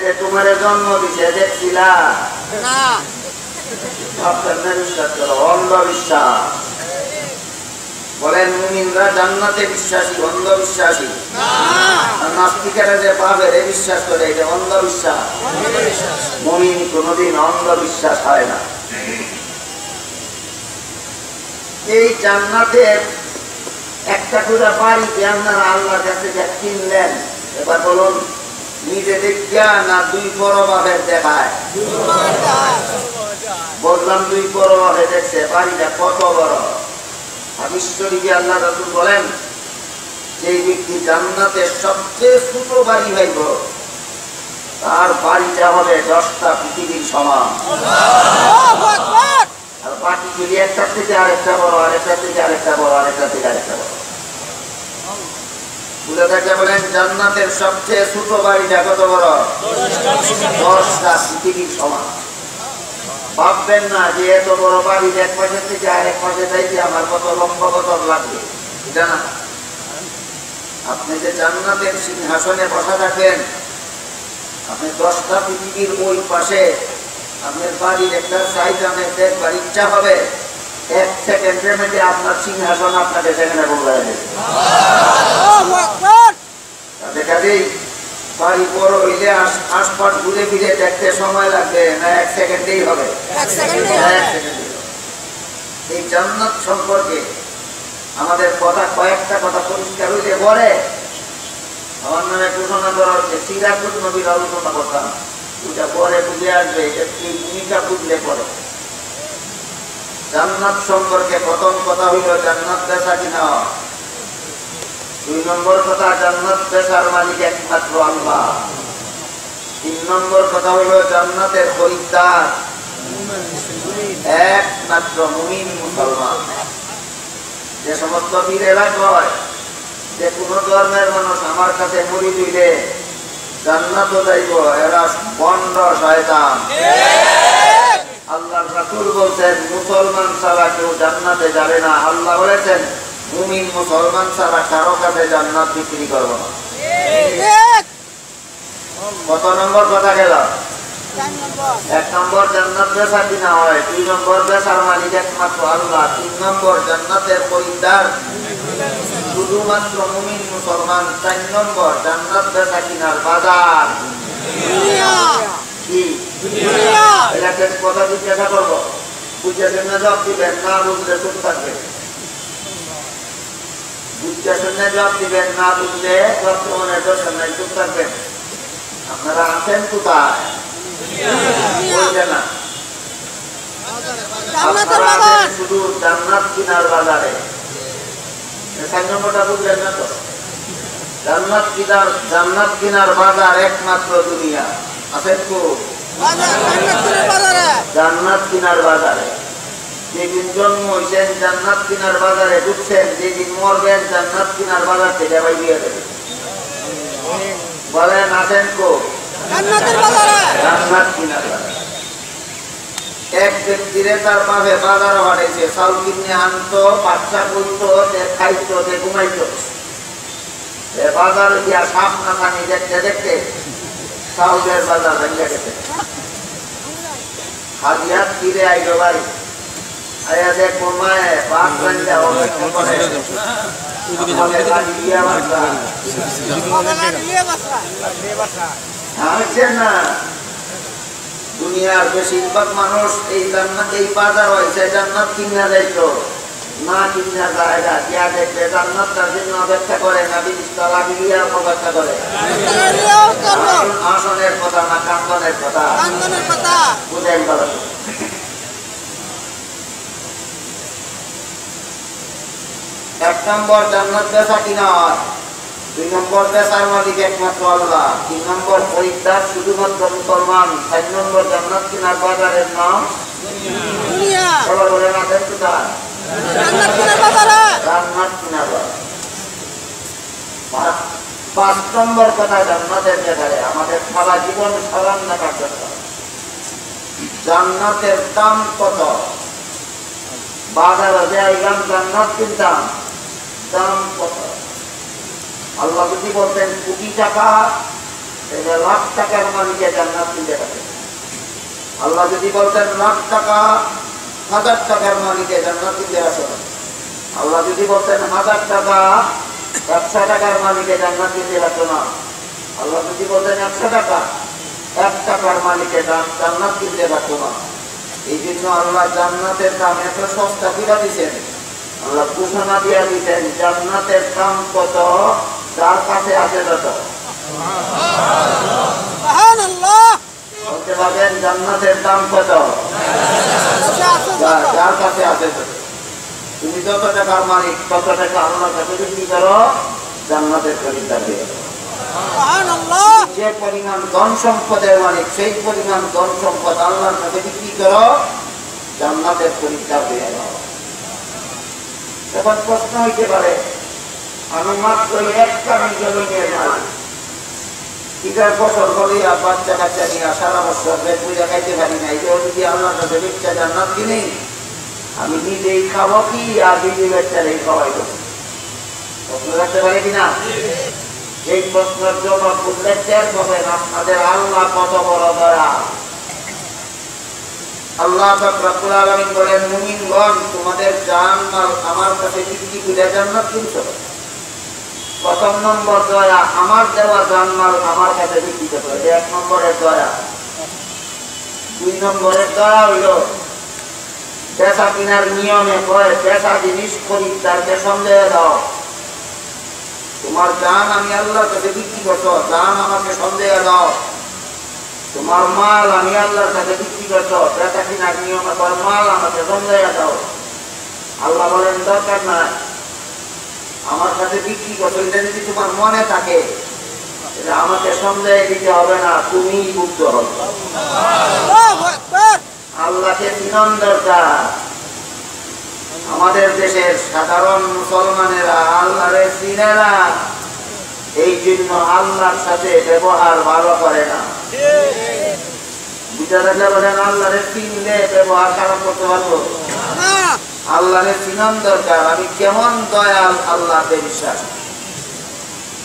যে তোমার জন্ম দিছে দেখছিলা, বিশ্বাস করো, অন্ধবিশ্বাস। বলেন মুমিনরা জান্নাতে বিশ্বাসী, অন্ধবিশ্বাসী? নাস্তিকেরা যে পাবে বিশ্বাস করে, এটা অন্ধবিশ্বাস। মুমিন কোনদিন অন্ধবিশ্বাস হয় না। এই জান্নাতের একটা করে বাড়িতে আপনারা আল্লাহর কাছে কিনলেন, এবার বলুন নিজে দেখিয়া না 2 বড় বাপের দেখায়? বললাম 2 বড় বাপে দেখছে। বাড়িটা কত বড়! হাদিস শরীফে আল্লাহ রাসূল বলেন, যে ব্যক্তি জান্নাতে সবচেয়ে ছোট বাড়ি পাইব, তার বাড়িটা হবে 10টা পৃথিবীর সমান। আর বাকিগুলি একটা থেকে আরেকটা বড়, আরেকটা থেকে আরেকটা বড়, আরেকটা থেকে আরেকটা বড়। বুঝে থাকলে বলেন, জান্নাতের সবচেয়ে ছোট বাড়িটা কত বড়? 10টা পৃথিবীর সমান। ভাববেন না যে এত বড় বাড়ি এক পাশে থেকে আরেক পাশে যাইতে আমার কত লক্ষ বছর লাগবে, এটা না। আপনি যে জান্নাতের সিংহাসনে বসা থাকেন, আপনি 10টা পৃথিবীর ওই পাশে আপনার বাড়ির একটা সাইজ আপনার দেখবার ইচ্ছা হবে, 1 সেকেন্ডের মধ্যে আপনার সিংহাসন আপনাকে সেখানে বদলায় দেবে। কাজেই বাড়ি বড় হইলে আশপাশ ঘুরে ফিরে দেখতে সময় লাগবে না, 1 সেকেন্ডেই হবে। এই জান্নাত সম্পর্কে আমাদের কথা, কয়েকটা কথা পরিষ্কার হইলে পরে আমার নামে ঘোষণা করা হচ্ছে সিরাতুন নবীর আলোচনা করতাম, ওটা পরে বুঝে আসবে, এই ভূমিকা বুঝলে পরে। জান্নাত সম্পর্কে প্রথম কথা হইল জান্নাত বেচা কিনা। 2 নম্বর কথা, জান্নাত বেচার মালিক একমাত্র আল্লাহ। 3 নম্বর কথা হইল জান্নাতের খরিদ্দার একমাত্র মুমিন মুসলমান। যে সমস্ত পীরেরা কয় যে কোন ধর্মের মানুষ আমার কাছে মুরিদ হইলে জান্নাতে যাইব, এরা ভণ্ড শয়তান। আল্লাহর রাসূল বলছেন মুসলমান ছাড়া কেউ জান্নাতে যাবে না। আল্লাহ বলেছেন মুমিন মুসলমান ছাড়া কারো কাছে জান্নাত বিক্রি করব না। কত নম্বর কথা গেল? 1 নম্বর জান্নাত বেচা কিনা হয়, 2 নম্বর বেচার মালিক একমাত্র আল্লাহ, 3 নম্বর জান্নাতের খরিদ্দার শুধুমাত্র মুমিন মুসলমান, 4 নম্বর জান্নাত বেচা কিনার বাজার কি? এটাকে কথা জিজ্ঞাসা করবো, বুঝে শুনে জবাব দিবেন, না বুঝলে চুপ থাকবেন। বুঝে শুনে জবাব দিবেন, না বুঝলে বর্তমানের দর্শন নাই, চুপ থাকবেন। আপনারা আছেন কোথায়? না আপনারা শুধু জান্নাত কিনার বাজারে, 4 নম্বরটা বুঝলেন না তো? জান্নাত কিনার বাজার একমাত্র দুনিয়া আছে তো, জান্নাত কিনার বাজারে। যেদিন জন্ম হয়েছেন জান্নাত কিনার বাজারে ঢুকছেন, যেদিন মরবেন জান্নাত কিনার বাজার থেকে বাই দিয়ে দেবে। বলেন আছেন কো? জান্নাত কিনার বাজার। এক ব্যক্তিরে তার পাশে বাজার হারাইছে, চাউল কিনে আনতো, বাচ্চা করতো, খাইতো, ঘুমাইতো। বাজার দিয়া সাপ না থানি দেখতে দেখতে চাউলের বাজার ভেঙে গেছে। হাজিয়াত ফিরে আইলো বাড়ি, আয়া দেখো মায়ে ভাত রান্না অপেক্ষা করে, না দুনিয়ার বেশিরভাগ মানুষ এই বাজার হয়েছে জান্নাত কিনা যাইতো না, কিনা জায়গা দিয়া দেখবে জান্নাতটার জন্য অপেক্ষা করে না, 20 তলা বিলিয়া অপেক্ষা করে। আসনের কথা না কান্দনের কথা বুঝেন ভালো। 1 নম্বর জান্নাত বেচা কিনা হয়, 2 নম্বর বেচার মালিক একমাত্র আল্লাহ, 3 নম্বর পরিত্যাগ শুধুমাত্র মুসলমান, 4 নম্বর জান্নাত কিনার বাজারের নাম দুনিয়া। সবাই বলে না দেন তো তার জান্নাত কিনার বাজার। 5 নম্বর কথা জান্নাতের ব্যাপারে আমাদের সারা জীবন স্মরণ রাখার জন্য, জান্নাতের দাম কত? বাজারে যাইলাম জান্নাত কিনতাম, দাম কত? আল্লাহ যদি বলতেন কোটি টাকা, তাহলে লাখ টাকার মালিকে জান্নাত কিনতে পারে। আল্লাহ যদি বলতেন লাখ টাকা, 1000 টাকার মালিকে জান্নাত কিনতে আসে। আল্লাহ যদি বলতেন 1000 টাকা, 100 টাকার মালিকে জান্নাত কিনতে পারতো না। আল্লাহ যদি বলতেন 100 টাকা, 1 টাকার মালিকে জান্নাত কিনতে পারতো না। এই জন্য আল্লাহ জান্নাতের দাম এত সস্তা করে দিচ্ছেন। আল্লাহ ঘোষণা দিয়ে দিচ্ছেন জান্নাতের দাম কত, যার কাছে আছে তত। বলতে পারবেন জান্নাতের দাম কত? যার কাছে আছে তত। তুমি যত টাকার মালিক তত টাকা আল্লাহর কাছে বিক্রি করো, জান্নাতের খরিদ্দার হয়ে যাবে। যে পরিমাণ ধন সম্পদের মালিক সেই পরিমাণ ধন সম্পদ আল্লাহর কাছে বিক্রি করো, জান্নাতের খরিদ্দার হয়ে যাও। এখন প্রশ্ন হইতে পারে, আমি মাত্র একটা জমিনের মালিক, 3 বছর বলিয়া বাচ্চা কাচ্চা নিয়ে সারা বছর পেট পূজা খাইতে পারি না, এটাও যদি আল্লাহর কাছে বিচ্ছা জান্নাত কিনি, আমি নিজেই খাবো কি আর বিবি বাচ্চারাই খাওয়াই দেবো? প্রশ্ন রাখতে পারে কিনা? এই প্রশ্নের জবাব বুঝলে টের পাবেন আপনাদের আল্লাহ কত বড় দয়া। আল্লাহ পাক রব্বুল আলামিন বলেন, মুমিনগণ তোমাদের জান মাল আমার কাছে বিক্রি করে জান্নাত কিনছো। প্রথম নম্বর দয়া, আমার দেওয়া জান মাল আমার কাছে বিক্রি করো, 1 নম্বরের দয়া। 2 নম্বরের দয়া হইল বেচা কিনার নিয়মে কয় বেচা জিনিস খরিদ্দারকে সন্দেহ দাও। তোমার জান আমি আল্লাহর কাছে বিক্রি করছো, জান আমাকে সন্দেহ দাও। তোমার মাল আমি আল্লাহর কাছে বিক্রি করছো, বেচা কিনার নিয়মে কয় মাল আমাকে সন্দেহ দাও। আল্লাহ বলেন দরকার নাই, আমার কাছে বিক্রি করছো, এটা যদি তোমার মনে থাকে আমাকে সন্দেহ দিতে হবে না, তুমি মুক্ত হবে। আল্লাহকে চিনন দরকার। আমাদের দেশের সাধারণ মুসলমানেরা আল্লাহরে চিনে না, এই জন্য আল্লাহর সাথে ব্যবহার ভালো করে না। বুঝা থাকলে বলেন আল্লাহরে চিনলে ব্যবহার খারাপ করতে পারবো? আল্লাহরে চিনন দরকার। আমি কেমন দয়াল আল্লাহকে বিশ্বাস।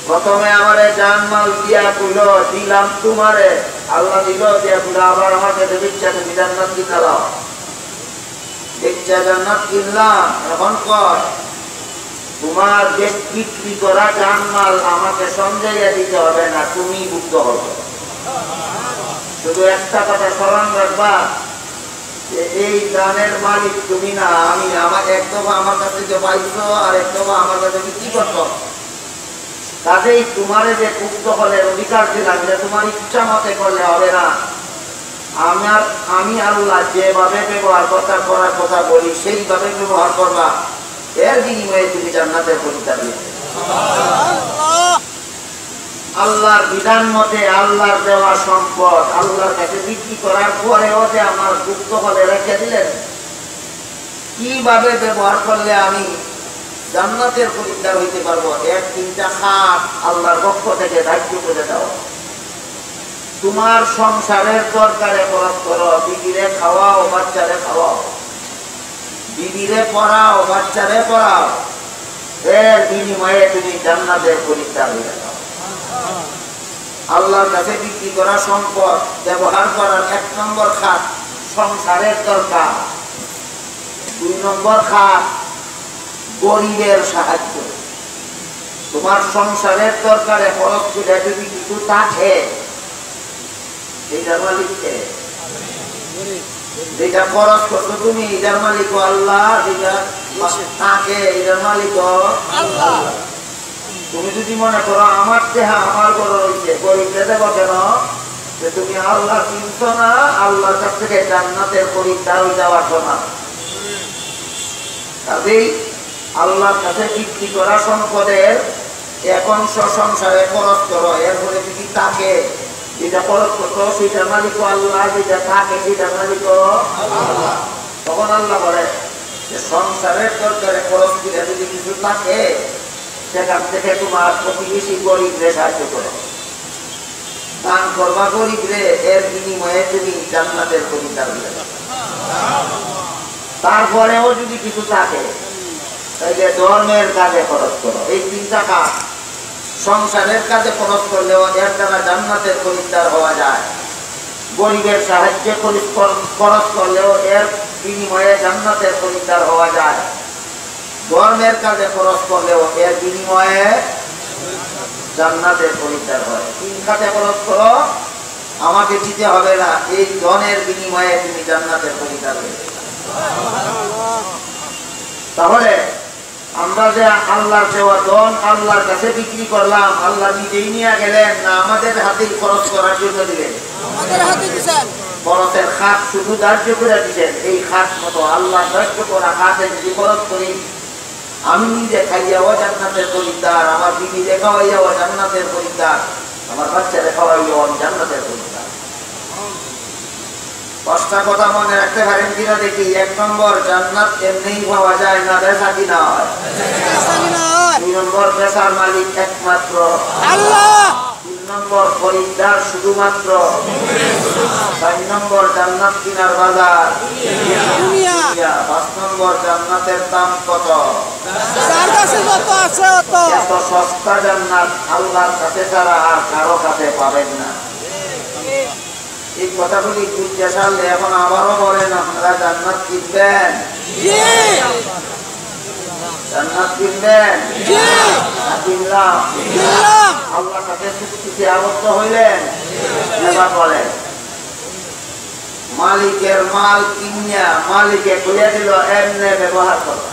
প্রথমে আমারে জানমাল দিয়া কইলো দিলাম তোমারে, আল্লাহ দিল দিয়া কইলো আবার আমাকে বিচ্ছা তুমি জান্নাত কিনলাম, বিচ্ছা জান্নাত কিনলাম। এখন কয় তোমার যে বিক্রি করা জানমাল আমাকে সন্দেহ দিতে হবে না, তুমি মুক্ত হবে। শুধু একটা কথা স্মরণ রাখবা, যে এই দানের মালিক তুমি না আমি। আমার এক দফা আমার কাছে যে পাইছো আর এক দফা আমার কাছে বিক্রি করছো, কাজেই তোমারে যে মুক্ত হলে অধিকার দিলাম যে তোমার ইচ্ছা মতে করলে হবে না, আমি আল্লাহ যেভাবে ব্যবহার করার কথা বলি সেইভাবে ব্যবহার করবা, এর বিনিময়ে তুমি জান্নাতের খরিদ্দার হইবে। আল্লাহর বিধান মতে আল্লাহর দেওয়া সম্পদ আল্লাহর কাছে বিক্রি করার পরেও যে আমার গুপ্ত হলে রেখে দিলেন, কিভাবে ব্যবহার করলে আমি জান্নাতের খরিদ্দার হইতে পারবো, এর 3টা খাত আল্লাহর পক্ষ থেকে দায়িত্ব করে দাও। তোমার সংসারের দরকারে খরচ করো, বিবিরে খাওয়াও, বাচ্চারে খাওয়াও, বিবিরে পড়াও, বাচ্চারে পড়াও, এর বিনিময়ে তুমি জান্নাতের খরিদ্দার হয়ে যাও। আল্লাহর কাছে বিক্রি করা সম্পদ ব্যবহার করার 1 নম্বর খাত সংসারের দরকার, 2 নম্বর খাত গরিবের সাহায্য। তোমার সংসারের দরকারে খরচ করে যদি কিছু থাকে, এইটার মালিককে, যেটা খরচ করছো তুমি এটার মালিক আল্লাহ, যেটা থাকে এটার মালিক আল্লাহ। তুমি যদি মনে করো আমার দেহা আমার ঘর রয়েছে, গরিবকে দেবো কেন, যে তুমি আল্লাহ চিনছো না, আল্লাহর কাছ থেকে জান্নাতের খরিদ্দার হইতে পারছো না। কাজেই আল্লাহর কাছে বিক্রি করা সম্পদের 1 অংশ সংসারে খরচ করো, এরপরে যদি থাকে যেটা খরচ করতো সেটার মালিক আল্লাহ, যেটা থাকে সেটার মালিক আল্লাহ। তখন আল্লাহ বলে যে সংসারের দরকারে খরচ করে যদি কিছু থাকে, সেখান থেকে তোমার প্রতিবেশী গরিবরে সাহায্য করো, দান করবা গরিবরে, এর বিনিময়ে তুমি জান্নাতের খরিদ্দার হয়ে যাবে। তারপরেও যদি কিছু থাকে তাহলে ধর্মের কাজে খরচ করো। এই 3টা কাজ সংসারের কাজে খরচ করলেও এর দ্বারা জান্নাতের খরিদ্দার হওয়া যায়, গরিবের সাহায্যে খরচ করলেও এর বিনিময়ে জান্নাতের খরিদ্দার হওয়া যায়, ধর্মের কাজে খরচ করলেও এর বিনিময়ে জান্নাতের খরিদ্দার হয়। 3 খাতে খরচ করো, আমাকে দিতে হবে না, এই ধনের বিনিময়ে তুমি জান্নাতের খরিদ্দার হয়ে। তাহলে আমরা যে আল্লাহর দেওয়া ধন আল্লাহর কাছে বিক্রি করলাম, আল্লাহ নিজেই নিয়ে গেলেন না আমাদের হাতে খরচ করার জন্য দিলেন? খরচের খাত শুধু ধার্য করে দিচ্ছেন। এই খাত মতো আল্লাহ ধার্য করা খাতে যদি খরচ করি, আমি নিজে খাইয়াও জান্নাতের খরিদ্দার, আমার বিবি খাওয়াইয়াও জান্নাতের খরিদ্দার, আমার বাচ্চারা খাওয়াইয়াও আমি জান্নাতের খরিদ্দার। 5টা কথা মনে রাখতে পারেন কিনা দেখি। 1 নম্বর, জান্নাত এমনিই পাওয়া যায় না, বেচা কিনা হয়। 2 নম্বর, বেচার মালিক একমাত্র আল্লাহ। 3 নম্বর, খরিদ্দার শুধুমাত্র। 4 নম্বর, জান্নাত কিনার বাজার দুনিয়া। 5 নম্বর, জান্নাতের দাম কত? যার কাছে যত আছে তত। এত সস্তা জান্নাত আল্লাহর কাছে ছাড়া আর কারো কাছে পাবেন না। এই কথাগুলি বুঝতে সারলে এখন আবারও বলেন, আপনারা জান্নাত কিনবেন? জান্নাত কিনবেন? কিনলাম। আল্লাহর সাথে চুক্তিতে আবদ্ধ হইলেন। এবার বলেন, মালিকের মাল কিনিয়া মালিকে খুলে দিল, এমনি ব্যবহার করো।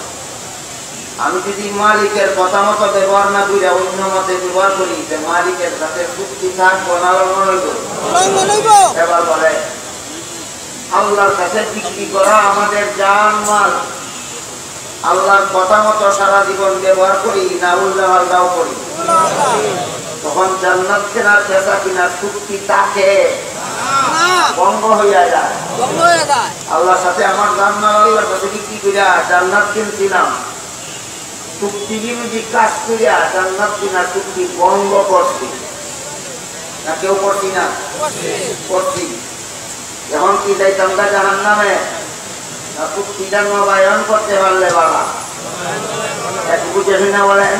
আমি যদি মালিকের কথা মতো ব্যবহার না করি, অন্য মতে ব্যবহার করি, মালিকের সাথে চুক্তি থাকবো না লঙ্ঘন হইব। এবার বলে, আল্লাহর কাছে বিক্রি করা আমাদের জান মাল, আল্লাহর কথা মতো সারা জীবন ব্যবহার করি না উল্টা পাল্টাও করি, তখন জান্নাত কেনার পেশা কিনার চুক্তি তাকে ভঙ্গ হইয়া যায়। আল্লাহর সাথে আমার জান মাল আল্লাহর কাছে বিক্রি করিয়া জান্নাত কিনছিলাম, চুক্তি বিরোধী কাজ করিয়া জান্নাত কিনার চুক্তি ভঙ্গ করছি না? কেউ করছি না? করছি। এখন কি যাইতাম জাহান্নামে? না চুক্তিটা নবায়ন করতে পারলে বাবা এক বুঝে না বলেন?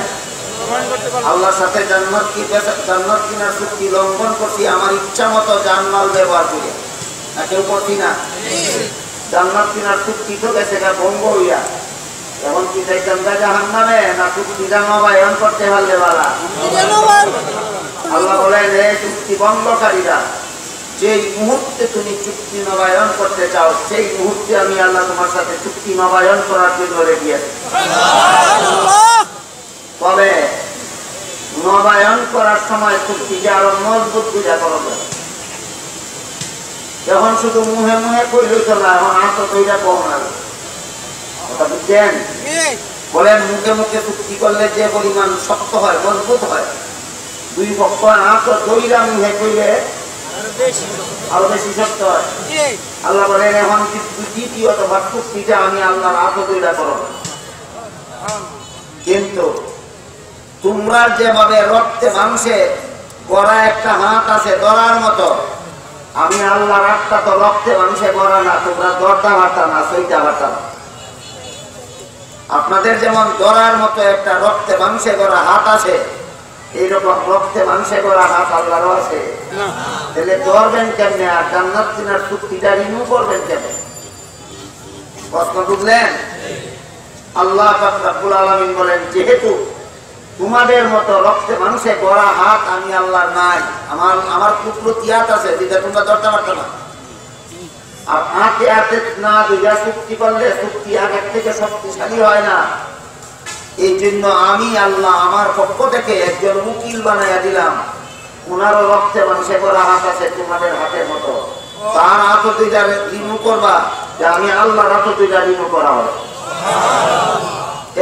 আল্লাহর সাথে জান্নাত কিনার চুক্তি লঙ্ঘন করছি আমার ইচ্ছা মতো জানমাল ব্যবহার করি না? কেউ করছি না? জান্নাত কিনার চুক্তি তো গেছে ভঙ্গ হইয়া, এখন কি যাইতাম জাহান্নামে? না চুক্তিটা নবায়ন করতে পারলে বাবা? আল্লাহ বলেন, এই চুক্তি ভঙ্গকারীরা, যেই মুহূর্তে তুমি চুক্তি নবায়ন করতে চাও সেই মুহূর্তে আমি আল্লাহ তোমার সাথে চুক্তি নবায়ন করার জন্য রেডি আছি। তবে নবায়ন করার সময় চুক্তিকে আরো মজবুত বুঝা করবে। এখন শুধু মুহে মুহে করলেই তো না, এখন আর তো তৈরি কম লাগে, কথা বুঝছেন? বলেন মুখে মুখে চুক্তি করলে যে পরিমাণ শক্ত হয়, মজবুত হয়, দুই পক্ষ হাত দইরা মুহে কইলে আরো বেশি শক্ত হয়। আল্লাহ বলেন এখন দ্বিতীয়ত চুক্তিটা আমি আল্লাহর হাত দইরা করো, কিন্তু তোমরা যেভাবে রক্তে মাংসে গড়া একটা হাত আছে ধরার মতো, আমি আল্লাহর হাতটা তো রক্তে মাংসে গড়া না, তোমরা দরটা ভাতা না, সইটা ভাতা না। আপনাদের যেমন ধরার মতো একটা রক্তে মাংসে গড়া হাত আছে, এইরকম রক্তে মাংসে গড়া হাত আল্লাহরও আছে। তাহলে ধরবেন কেমনে আর জান্নাত চিনার চুক্তিটা রিনিউ করবেন কেমনে? প্রশ্ন বুঝলেন? আল্লাহ পাক রব্বুল আলামিন বলেন যেহেতু তোমাদের মতো রক্তে মাংসে গড়া হাত আমি আল্লাহর নাই, আমার কুদরতি হাত আছে যেটা তোমরা ধরতে পারতো না। আর হাতে হাতে না দুইটা চুক্তি করলে চুক্তি আগের থেকে শক্তিশালী হয় না। এই জন্য আমি আল্লাহ আমার পক্ষ থেকে একজন উকিল বানাইয়া দিলাম, ওনারও রক্তে মাংসে গড়া হাত আছে তোমাদের হাতের মতো, তার হাত দুইটা রিমু করবা যে আমি আল্লাহর হাত দুইটা রিমু করা হবে।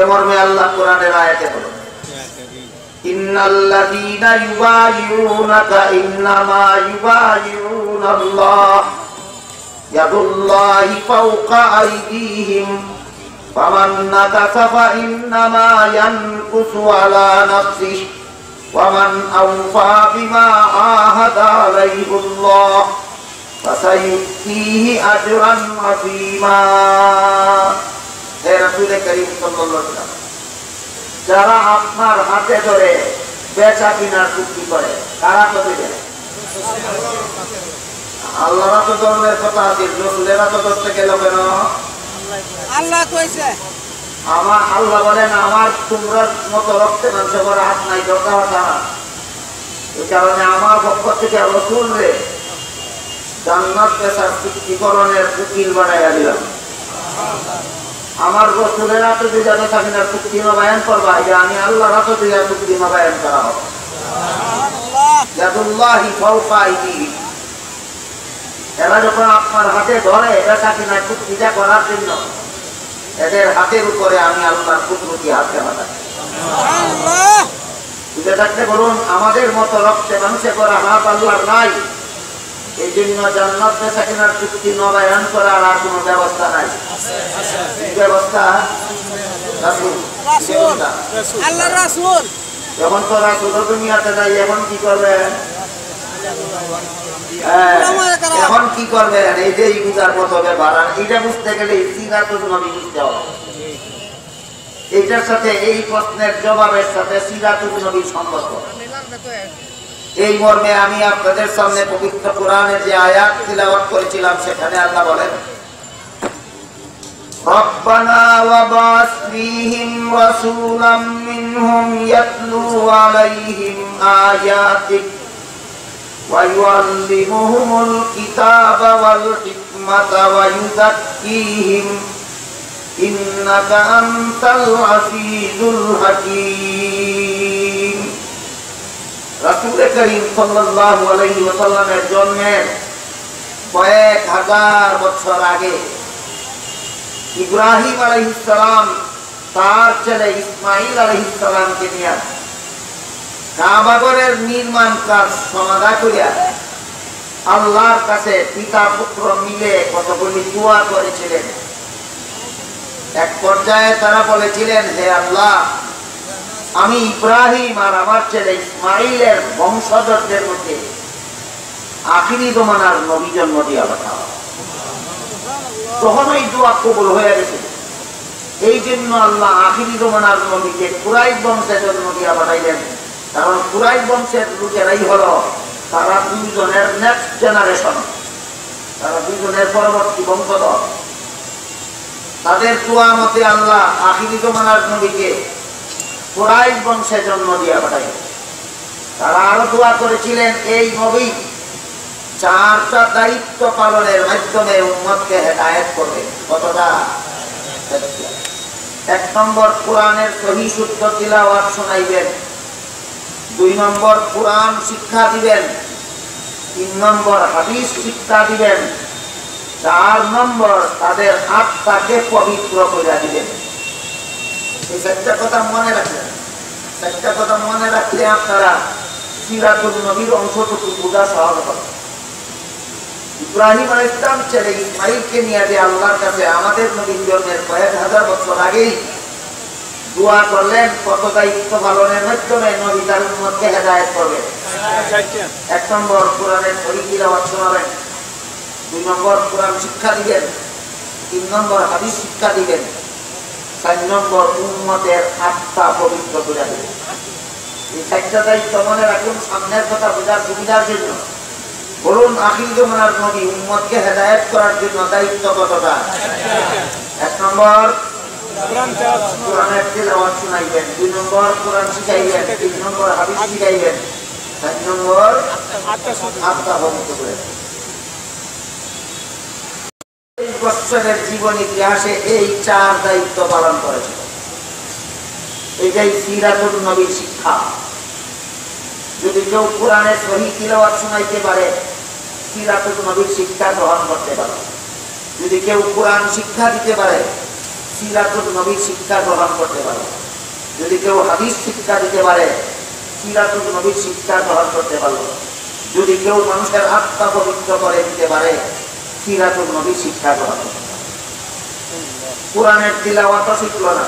এমন আল্লাহ কোরআনের আয়াতে বলে ইন্নাল্লাযীনা ইউবাইউনাকা ইন্নামা ইউবাইউনাল্লাহ ইয়াদুল্লাহি ফাওকা আইদিহিম ফামান নাকাসা ফাইন্নামা ইয়ানকুসু আলা নাফসিহি ওয়ামান আওফা বিমা আহাদা আলাইহিল্লাহ ফাসায়ুতিহি আজরান আযীমা। হে রাসূল করিম সাল্লাল্লাহু আলাইহি ওয়াসাল্লাম, যারা আপনার হাতে ধরে বেচা কিনার চুক্তি করে কারা তো দেয়? আল্লাহরা তো ধর্মের কথা আছে, রাসূলেরা তো ধরতে গেল কেন? আল্লাহ কইছে, আমার আল্লাহ বলেন আমার তোমরা মতো রক্তে মাংসে ভরা হাত নাই, দরকার না। এই কারণে আমার পক্ষ থেকে রাসূল রে জান্নাত বেচার চুক্তিকরণের উকিল বানাইয়া দিলাম। আমার রাসূলের হাতে দুইটা বেচা কিনার চুক্তি নবায়ন করবা, যে আমি আল্লাহর হাতে দুইটা চুক্তি নবায়ন করা হবে। ইয়াদুল্লাহি ফাওকা আইদিহিম, এরা যখন আপনার হাতে ধরে বেচা কিনার চুক্তিটা করার জন্য, এদের হাতের উপরে আমি আল্লাহর কুদরতি হাতে বাঁধা বুঝে থাকতে বলুন, আমাদের মতো রক্তে মাংসে করা হাত আল্লাহর নাই। এই জন্য জান্নাত বেচা কিনার চুক্তি নবায়ন করার আর কোনো ব্যবস্থা নাই। ব্যবস্থা আল্লাহর রাসূল, যখন তো রাসূল দুনিয়াতে নাই, এখন কি করবেন? এখন কি করবেন? এই যে বুঝার মতো ব্যাপার, এইটা বুঝতে গেলে সিরাতুন নবী বুঝতে হবে। এইটার সাথে এই প্রশ্নের জবাবের সাথে সিরাতুন নবীর সম্পর্ক। এই মর্মে আমি আপনাদের সামনে পবিত্র কোরআনের যে আয়াত তিলাওয়াত করেছিলাম, সেখানে আল্লাহ বলেন রব্বানা ওয়াবাস ফীহিম রাসূলাম মিনহুম ইয়াতলু আলাইহিম আয়াতিক وَيُعَلِّمُهُمُ الْكِتَابَ وَالْحِكْمَةَ وَيُزَكِّيهِمْ إِنَّكَ أَنْتَ الْعَزِيزُ الْحَكِيمُ। রাসূল করিম সাল্লাল্লাহু আলাইহি ওয়াসাল্লামের জন্মের কয়েক হাজার বছর আগে ইব্রাহিম আলাইহিস সালাম তার ছেলে ইসমাঈল আলাইহিস সালামকে নিয়ে কাবাগরের নির্মাণ কাজ সমাধা করিয়া আল্লাহর কাছে পিতা পুত্র মিলে কতগুলি দোয়া করেছিলেন। এক পর্যায়ে তারা বলেছিলেন, হে আল্লাহ, আমি ইব্রাহিম আর আমার ছেলে ইসমাঈলের বংশধরদের মধ্যে আখিরি জমানার নবী জন্ম দিয়া পাঠাও। তখন এই দোয়া কবুল হয়ে গেছে। এই জন্য আল্লাহ আখিরি জমানার নবীকে কুরাইশ বংশে জন্ম দিয়া পাঠাইলেন। কারণ কুরাইশ বংশের লোকেরাই হলো তারা দুইজনের নেক্সট জেনারেশন, তারা দুইজনের পরবর্তী বংশধর। তাদের দোয়া মতে আল্লাহ আখিরি জমানার নবীকে কুরাইশ বংশে জন্ম দিয়া পাঠাইলেন। তারা আরো দোয়া করেছিলেন, এই নবী চারটা দায়িত্ব পালনের মাধ্যমে উম্মতকে হেদায়েত করবে। কতটা? এক নম্বর, কোরআনের সহিহ শুদ্ধ তিলাওয়াত শোনাইবেন। দুই নম্বর, কোরআন শিক্ষা দিবেন। 3 নম্বর হাদিস শিক্ষা দিবেন, 4 নম্বর তাদের আত্মাকে পবিত্র করে দিবেন। এই 4টা কথা মনে রাখবেন। 4টা কথা মনে রাখলে আপনারা সিরাতুন নবীর অংশটুকু বোঝা সহজ হবে। ইব্রাহিম আলাইহিস সালাম ছেলে ইসমাঈলকে নিয়ে যে আল্লাহর কাছে আমাদের নবীর জন্মের কয়েক হাজার বছর আগেই দোয়া করলেন, কত দায়িত্ব পালনের মাধ্যমে নবী তার উম্মতকে হেদায়েত করবেন। 1 নম্বর কোরআনের সহি তিলাওয়াত শোনাবেন, 2 নম্বর কোরআন শিক্ষা দিবেন, 3 নম্বর হাদিস শিক্ষা দিবেন, 4 নম্বর উম্মতের আত্মা পবিত্র করে দিবেন। এই 4টা দায়িত্ব মনে রাখুন সামনের কথা বোঝার সুবিধার জন্য। বলুন আখির জামানার নবী উম্মতকে হেদায়েত করার জন্য দায়িত্ব কতটা? 1 নম্বর কোরআনের তিলাওয়াত শুনাইবেন, 2 নম্বর কোরআন শিখাইবেন, 3 নম্বর হাদিস শিখাইবেন, 4 নম্বর আত্মা পবিত্র করে। 30 বছরের জীবন ইতিহাসে এই 4 দায়িত্ব পালন করেছে। এটাই সিরাতুন নবীর শিক্ষা। যদি কেউ কোরআনের সহি তিলাওয়াত শুনাইতে পারে, সিরাতুন নবীর শিক্ষা গ্রহণ করতে পারে। যদি কেউ কোরআন শিক্ষা দিতে পারে, সিরাতুন নবীর শিক্ষা গ্রহণ করতে পারে। যদি কেউ হাদিস শিক্ষা দিতে পারে, সিরাতুন নবীর শিক্ষা গ্রহণ করতে পারে। যদি কেউ মানুষের আত্মা পবিত্র করে দিতে পারে, সিরাতুন নবীর শিক্ষা গ্রহণ করতে পারে। কোরআনের তিলাওয়াতও শিখলো না,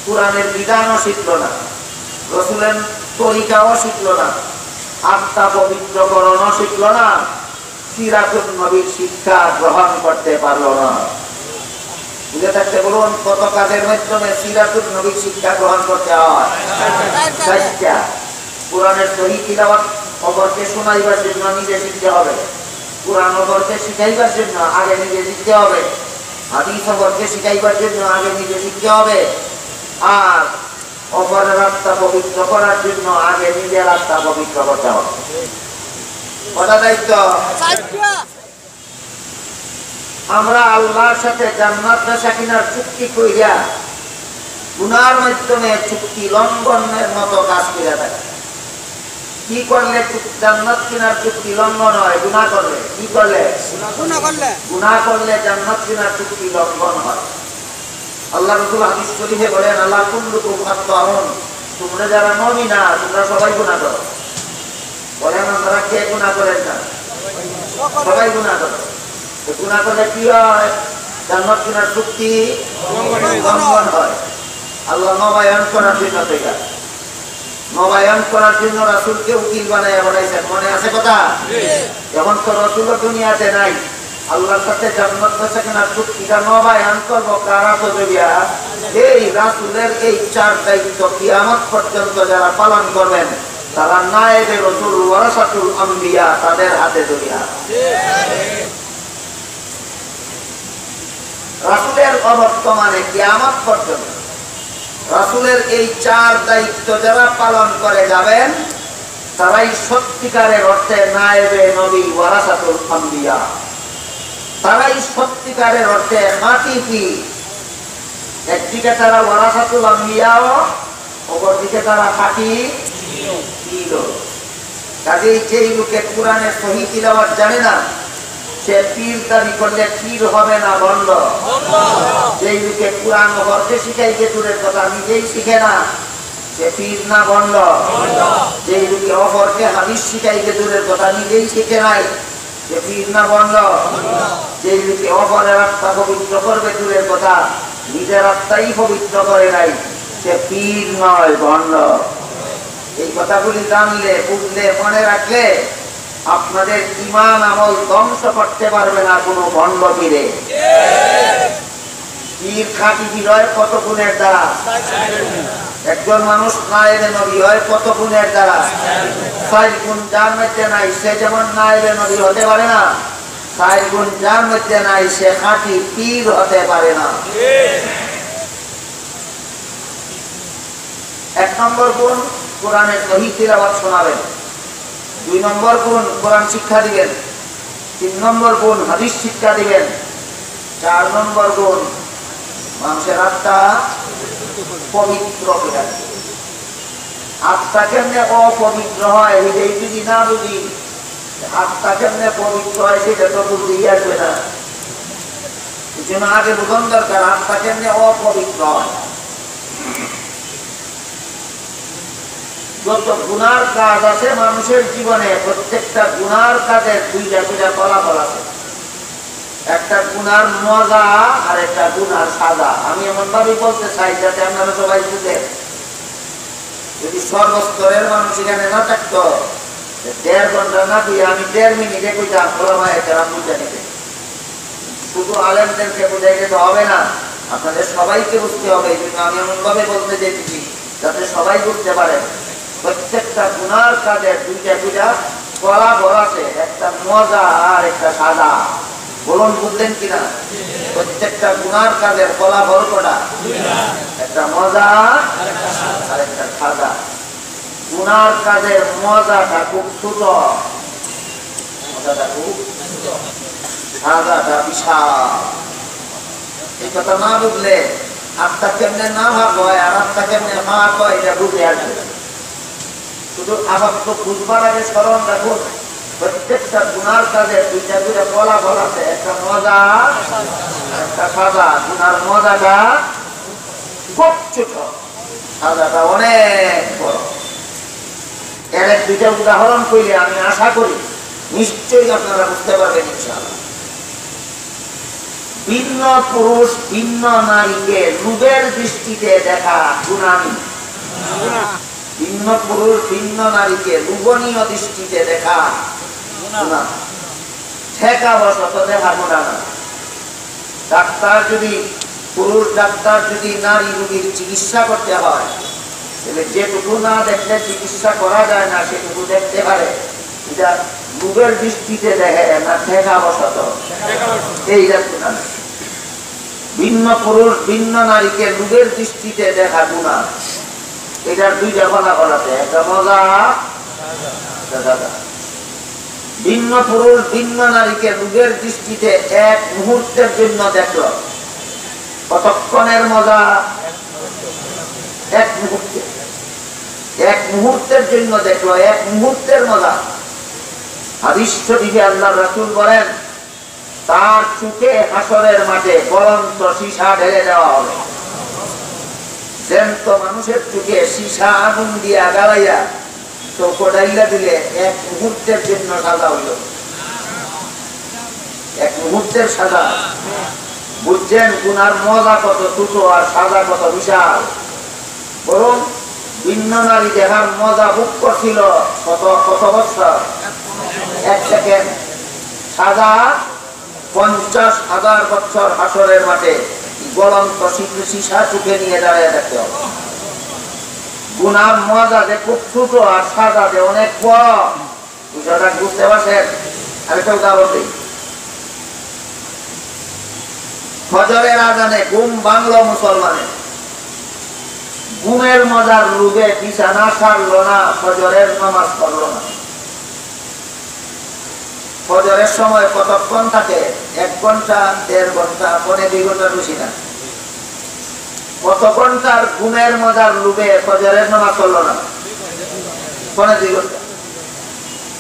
কোরআনের বিধানও শিখলো না, রাসূলের তরিকাও শিখলো না, আত্মা পবিত্রকরণও শিখলো না, সিরাতুন নবীর শিক্ষা গ্রহণ করতে পারলো না। বুঝে থাকতে বলুন কত কাজের মাধ্যমে সিরাতুন নবীর শিক্ষা গ্রহণ করতে হয়? 4টা। কোরআনের সহি তিলাওয়াত খবরকে শোনাইবার জন্য নিজে শিখতে হবে, কোরআন খবরকে শিখাইবার জন্য আগে নিজে শিখতে হবে, হাদিস খবরকে শিখাইবার জন্য আগে নিজে শিখতে হবে, আর অপরের আত্মা পবিত্র করার জন্য আগে নিজের আত্মা পবিত্র করতে হবে। কটা দায়িত্ব? আমরা আল্লাহর সাথে জান্নাত বেচা কিনার চুক্তি কইরা গুনার মাধ্যমে চুক্তি লঙ্ঘনের মতো কাজ করে থাকি। কি করলে জান্নাত কিনার চুক্তি লঙ্ঘন হয়? গুনাহ করলে। কি করলে? গুনাহ করলে জান্নাত কিনার চুক্তি লঙ্ঘন হয়। আল্লাহ রাসূল হাদিস শরীফে বলেন, আল্লাহ কুল্লুকুম খাত্তাউন, তোমরা যারা মুমিন না তোমরা সবাই গুনাহ করো। বলেন আমরা কে গুনাহ করেন না? সবাই গুনাহ করে। তো গুনাহ করলে কি হয়? জান্নাত কিনার চুক্তি লঙ্ঘন হয়। আল্লাহ নবায়ন করার জন্য থেকে নবায়ন করার জন্য রাসূলকে উকিল বানাইছেন। মনে আছে কথা? এখন তো রাসূল দুনিয়াতে নাই, আল্লাহর সাথে জান্নাত বেচা কিনার চুক্তিটা নবায়ন করব কারা? তো জড়িয়া এই রাসূলের এই 4 দায়িত্ব কিয়ামত পর্যন্ত যারা পালন করবেন তারা নায়েবে রাসূল ওয়ারাসাতুল আম্বিয়া, তাদের হাতে জড়িয়া। রাসূলের অবর্তমানে কিয়ামত পর্যন্ত রাসূলের এই 4 দায়িত্ব যারা পালন করে যাবেন তারাই সত্যিকারের অর্থে নায়েবে নবী ওয়ারাসাতুল আম্বিয়া, তারাই সত্যিকারের অর্থে খাঁটি পীর। একদিকে তারা ওয়ারাসাতুল আম্বিয়াও, অপরদিকে তারা খাঁটি পীর। কাজেই যেই লোকে কোরআনের সহি তিলাওয়াত জানে না সে পীর দাবি করলে পীর হবে না, বন্ধ। যেই লোকে কোরআন অপরকে শিখাইতে দূরের কথা নিজেই শিখে না সে পীর না, বন্ধ। যেই লোকে অপরকে হাদিস শিখাইতে দূরের কথা নিজেই শিখে নাই সে পীর না, বন্ধ। যেই লোকে অপরের আত্মা পবিত্র করবে দূরের কথা নিজের আত্মাই পবিত্র করে নাই সে পীর নয়, বন্ধ। এই কথাগুলি জানলে, বুঝলে, মনে রাখলে আপনাদের ঈমান আমল ধ্বংস করতে পারবে না কোনো ভণ্ড পীরে। পীর খাঁটি পীর হয় কত গুণের দ্বারা? একজন মানুষ নায়েবে নবী হয় কত গুণের দ্বারা? 4 গুণ যার মধ্যে নাই সে যেমন নায়েবে নবী হতে পারে না, 4 গুণ যার মধ্যে নাই সে খাঁটি পীর হতে পারে না। 1 নম্বর গুণ কোরআনের সহি তিলাওয়াত শোনাবেন, 2 নম্বর গুণ কোরআন শিক্ষা দিবেন, 3 নম্বর গুণ হাদিস শিক্ষা দিবেন, 4 নম্বর গুণ মানুষের আত্মা পবিত্র করে। আত্মা কেমনে অপবিত্র হয় এই যদি না বুঝি আত্মা কেমনে পবিত্র হয় সেটা তো বুঝতেই আসবে না। এই জন্য আগে বোঝন দরকার আত্মা কেমনে অপবিত্র হয়। যত গুনার কাজ আছে মানুষের জীবনে, প্রত্যেকটা গুনার কাজের দুইটা দুইটা ফলাফল আছে। একটা গুনার মজা আর একটা গুনার সাজা। আমি এমন ভাবে বলতে চাই যাতে আপনারা সবাই বুঝেন। যদি সর্বস্তরের মানুষ এখানে না থাকতো, 1.5 ঘন্টা না দিয়ে আমি 1.5 মিনিটে কইতাম ওলামায়ে কেরাম বুঝে নিতে। শুধু আলেমদেরকে বুঝাইলে তো হবে না, আপনাদের সবাইকে বুঝতে হবে। এই জন্য আমি এমন ভাবে বলতে চাইছি যাতে সবাই বুঝতে পারে প্রত্যেকটা গুনার কাজের দুইটা দুইটা ফলাফল আছে, একটা মজা আর একটা সাজা। বলুন বুঝলেন কিনা? প্রত্যেকটা গুনার কাজের ফলাফল কটা? একটা মজা আর একটা সাজা। গুনার কাজের মজাটা খুব ছোট, মজাটা খুব, সাজাটা বিশাল। এই কথা না বুঝলে আত্মা কেমনে না ভাগ হয় আর আত্মা কেমনে ভাগ হয় এটা বুঝে আসবে। শুধু আপাতত বুঝবার আগে স্মরণ রাখুন প্রত্যেকটা গুনার কাজে দুইটা দুইটা ফলাফল আছে, একটা মজা একটা সাজা। গুনার মজাটা খুব ছোট, সাজাটা অনেক বড়। এর এক দুইটা উদাহরণ কইলে আমি আশা করি নিশ্চয়ই আপনারা বুঝতে পারবেন ইনশাআল্লাহ। ভিন্ন পুরুষ ভিন্ন নারীকে রূপের দৃষ্টিতে দেখা গুনামি। ভিন্ন পুরুষ ভিন্ন নারীকে লোভনীয় দৃষ্টিতে দেখা গুনাহ, ঠেকা বশত দেখা গুনাহ না। ডাক্তার যদি, পুরুষ ডাক্তার যদি নারী রোগীর চিকিৎসা করতে হয়, তাহলে যেটুকু না দেখলে চিকিৎসা করা যায় না সেটুকু দেখতে পারে। এটা লোভের দৃষ্টিতে দেখে না ঠেকা বশত, এইটা গুনাহ। ভিন্ন পুরুষ ভিন্ন নারীকে লোভের দৃষ্টিতে দেখা গুনাহ। এটার দুইটা ফলাফল আছে, একটা মজা একটা সাজা। ভিন্ন পুরুষ ভিন্ন নারীকে লোভের দৃষ্টিতে এক মুহূর্তের জন্য দেখলো, কতক্ষণের মজা? এক মুহূর্তে, এক মুহূর্তের জন্য দেখলো, এক মুহূর্তের মজা। হাদিস শরীফে আল্লাহর রাসূল বলেন তার চোখে হাসরের মাঠে জ্বলন্ত সীসা ঢেলে দেওয়া হবে। জ্যান্ত মানুষের চোখে সীসা আগুন দিয়া জ্বালাইয়া চোখ ডাইলা দিলে এক মুহূর্তের জন্য সাজা হইল, এক মুহূর্তের সাজা। বুঝছেন গুনার মজা কত ছোট আর সাজা কত বিশাল। বরং ভিন্ন নারী দেখার মজা ভোগ করছিল কত বছর? 1 সেকেন্ড। সাজা 50,000 বছর হাসরের মাঠে জ্বলন্ত সীসা চোখে নিয়ে দাঁড়িয়ে থাকতে হবে। গুনার মজা যে খুব ছোট আর সাজা যে অনেক বড়, বিষয়টা বুঝতে পারছেন? আরেকটা উদাহরণ দিই। ফজরের আজানে ঘুম ভাঙলো মুসলমানের, ঘুমের মজার লোভে বিছানা ছাড়লো না, ফজরের নামাজ পড়লো না। ফজরের সময় কতক্ষণ থাকে? 1 ঘন্টা, 1.5 ঘন্টা, 1.5 ঘন্টার বেশি না। কত ঘন্টার ঘুমের মজার লোভে ফজরের নামাজ পড়লো না? 1.5 ঘন্টা।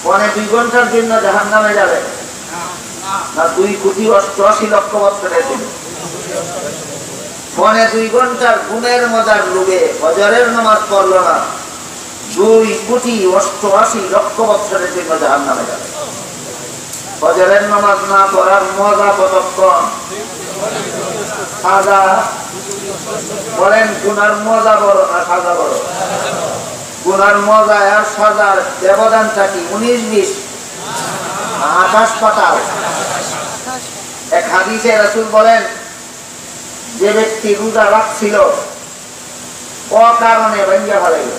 1.5 ঘন্টার জন্য জাহান্নামে যাবে না 2,88,00,000 বছরের জন্য? 1.5 ঘন্টার ঘুমের মজার লোভে ফজরের নামাজ পড়লো না, 2,88,00,000 বছরের জন্য জাহান্নামে যাবে। ফজরের নামাজ না পড়ার মজা কতক্ষণ? সাজা। বলেন গুনার মজা বড় না সাজা বড়? গুনার মজা আর সাজার ব্যবধানটা কি 19-20? আকাশ পাতাল। এক হাদিসে রাসূল বলেন যে ব্যক্তি রোজা রাখছিল অকারণে ভাঙ্গা ফেলাইল,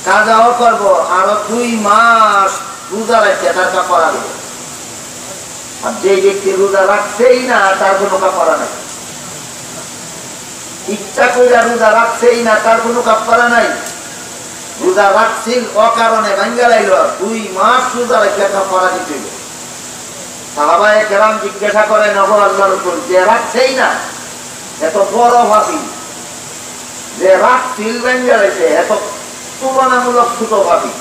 কাজাও করব, আরো 2 মাস রোজা রাখতে তার কাফারা দিবে। আর যে ব্যক্তি রোজা রাখছেই না তার কোনো কাফারা নাই, ইচ্ছা করে রোজা রাখছেই না তার কোনো কাফারা নাই। রোজা রাখছিল অকারণে ভাঙ্গা লাইল, 2 মাস রোজা রাখতে কাফারা দিতে হবে। সাহাবায়ে কেরাম জিজ্ঞাসা করেন ওগো আল্লাহর রাসূল, যে রাখছেই না এত বড় ভাবি, যে রাখছিল ভাঙ্গা লাইছে এত তুলনামূলক ছোট ভাবি,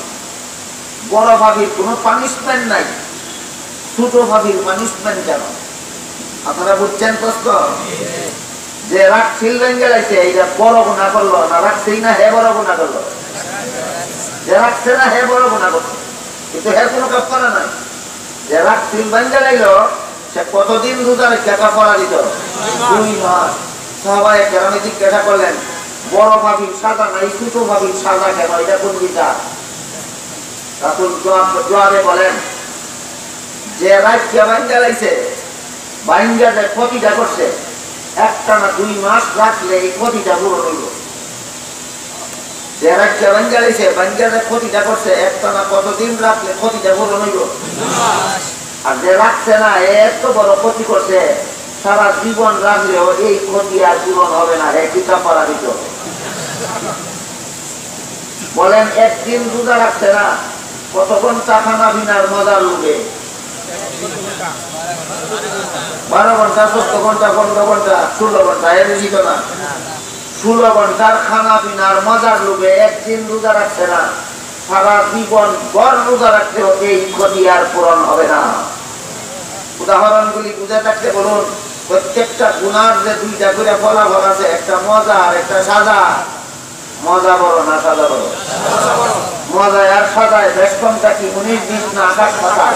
বড় ভাবির কোনো পানিশমেন্ট নাই, ছোট ভাবির পানিশমেন্ট কেন? আপনারা বুঝছেন প্রশ্ন? যে রাগ ছিলবেন গেলাইছে এইটা বড় গুণা করলো না, রাখছেই না হে বড় গুণা করলো? যে রাখছে না হে বড় গুণা করলো, কিন্তু হে কোনো কাফারা নাই। যে রাগ ছিলবেন গেলাইলো সে কতদিন রোজা রেখে কাফারা দিত? 2 মাস। সাহাবায়ে কেরাম জিজ্ঞাসা করলেন, বড় ভাবির সাজা নাই, ছোট ভাবির সাজা কেন? এটা কোন বিচার? রাসূল জবাবে বলেন, যে রাজ্যে বাইঙ্গা লাইছে, বাইঙ্গা যে ক্ষতিটা করছে, একটানা 2 মাস রাখলে এই ক্ষতিটা পূরণ হইল। যে রাজ্যে বাইঙ্গা লাইছে, বাইঙ্গা যে ক্ষতিটা করছে, একটানা কতদিন রাখলে ক্ষতিটা পূরণ হইল? 2 মাস। আর যে রাখছে না, এত বড় ক্ষতি করছে, সারা জীবন রাখলেও এই ক্ষতি আর পূরণ হবে না, কি কাফারা দিতে হবে। বলেন একদিন রোজা রাখছে না, কত ঘন্টা খানা বিনার মজার লোভে? 12 ঘন্টা, 14 ঘন্টা, 15 ঘন্টা, 16 ঘন্টা, এর বেশি তো না। 16 ঘন্টার খানা বিনার মজার লোভে একদিন রোজা রাখছে না, সারা জীবন ভর রোজা রাখলেও এই ক্ষতি আর পূরণ হবে না। উদাহরণগুলি বুঝে থাকতে বলুন, প্রত্যেকটা গুনার যে 2টা করে ফলাফল আছে, একটা মজা আর একটা সাজা। মজা বড় না সাজা বড়? মজায় আর সাজায় বেষ্টনটা কি 19 দিন না আকাশ পাতাল?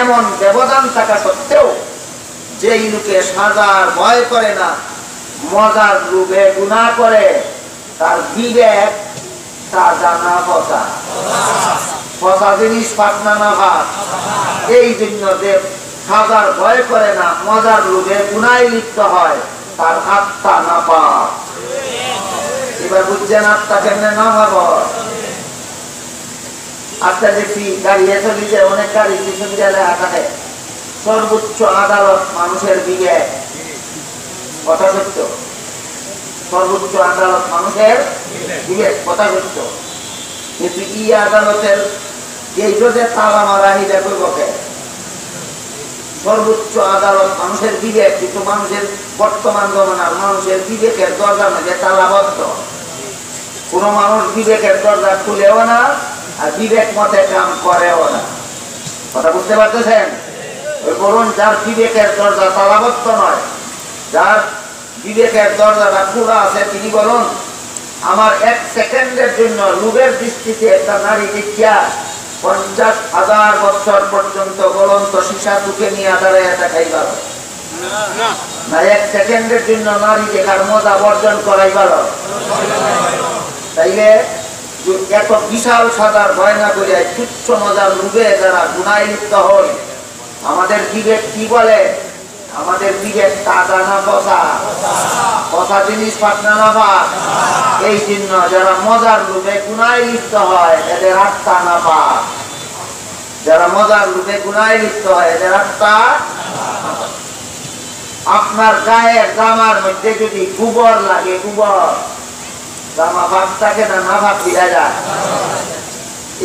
এমন ব্যবধান থাকা সত্ত্বেও যেই লোকে সাজার ভয় করে না, মজার লোভে গুনাহ করে, তার বিবেক সাজা না ফসা, ফসা জিনিস পাটনা না ভাত। এই জন্য যে সাজার ভয় করে না, মজার লোভে গুনায় লিপ্ত হয়, তার আত্মা না পাক। এবার বুঝছেন আত্মা কেমনে না ভাব? আত্মা দেখছি গাড়ি এসে দিচ্ছে, অনেক গাড়ি পিছন গেলে থাকে, সর্বোচ্চ আদালত মানুষের বিবেক। কথা সত্য, সর্বোচ্চ আদালত মানুষের বিবেক, কথা সত্য। কিন্তু ই আদালতের এই যে তালা মারা হিটা করবো কে? সর্বোচ্চ আদালত মানুষের বিবেক, কিন্তু মানুষের বর্তমান জমানার মানুষের বিবেকের দরজা মধ্যে তালাবদ্ধ। কোন মানুষ বিবেকের দরজা খুলেও না, আর বিবেক মতে কাম করেও না। কথা বুঝতে পারতেছেন? ওই বলুন, যার বিবেকের দরজা তালাবদ্ধ নয়, যার বিবেকের দরজাটা খোলা আছে, তিনি বলুন, আমার 1 সেকেন্ডের জন্য লোভের দৃষ্টিতে একটা নারী দেখিয়া 50,000 বছর পর্যন্ত গলন্ত সীসা চোখে নিয়ে দাঁড়ায় দেখাইবার না? 1 সেকেন্ডের জন্য নারী দেখার মজা বর্জন করাইবার। তাইলে এত বিশাল সাজার ভয় না করিয়া তুচ্ছ মজার লোভে যারা গুনায় লিপ্ত হয়, আমাদের বিবেক কি বলে? আমাদের বিবেক তাজা না ফসা? ফসা জিনিস পাটনা না ভাত। এই জন্য যারা মজার লোভে গুনায় লিপ্ত হয়, এদের আত্মা না পাক। যারা মজার লোভে গুনায় লিপ্ত হয়, এদের আত্মা। আপনার গায়ের জামার মধ্যে যদি গোবর লাগে, গোবর, জামা ভাগ থাকে না? না ভাগ দিয়া যায়।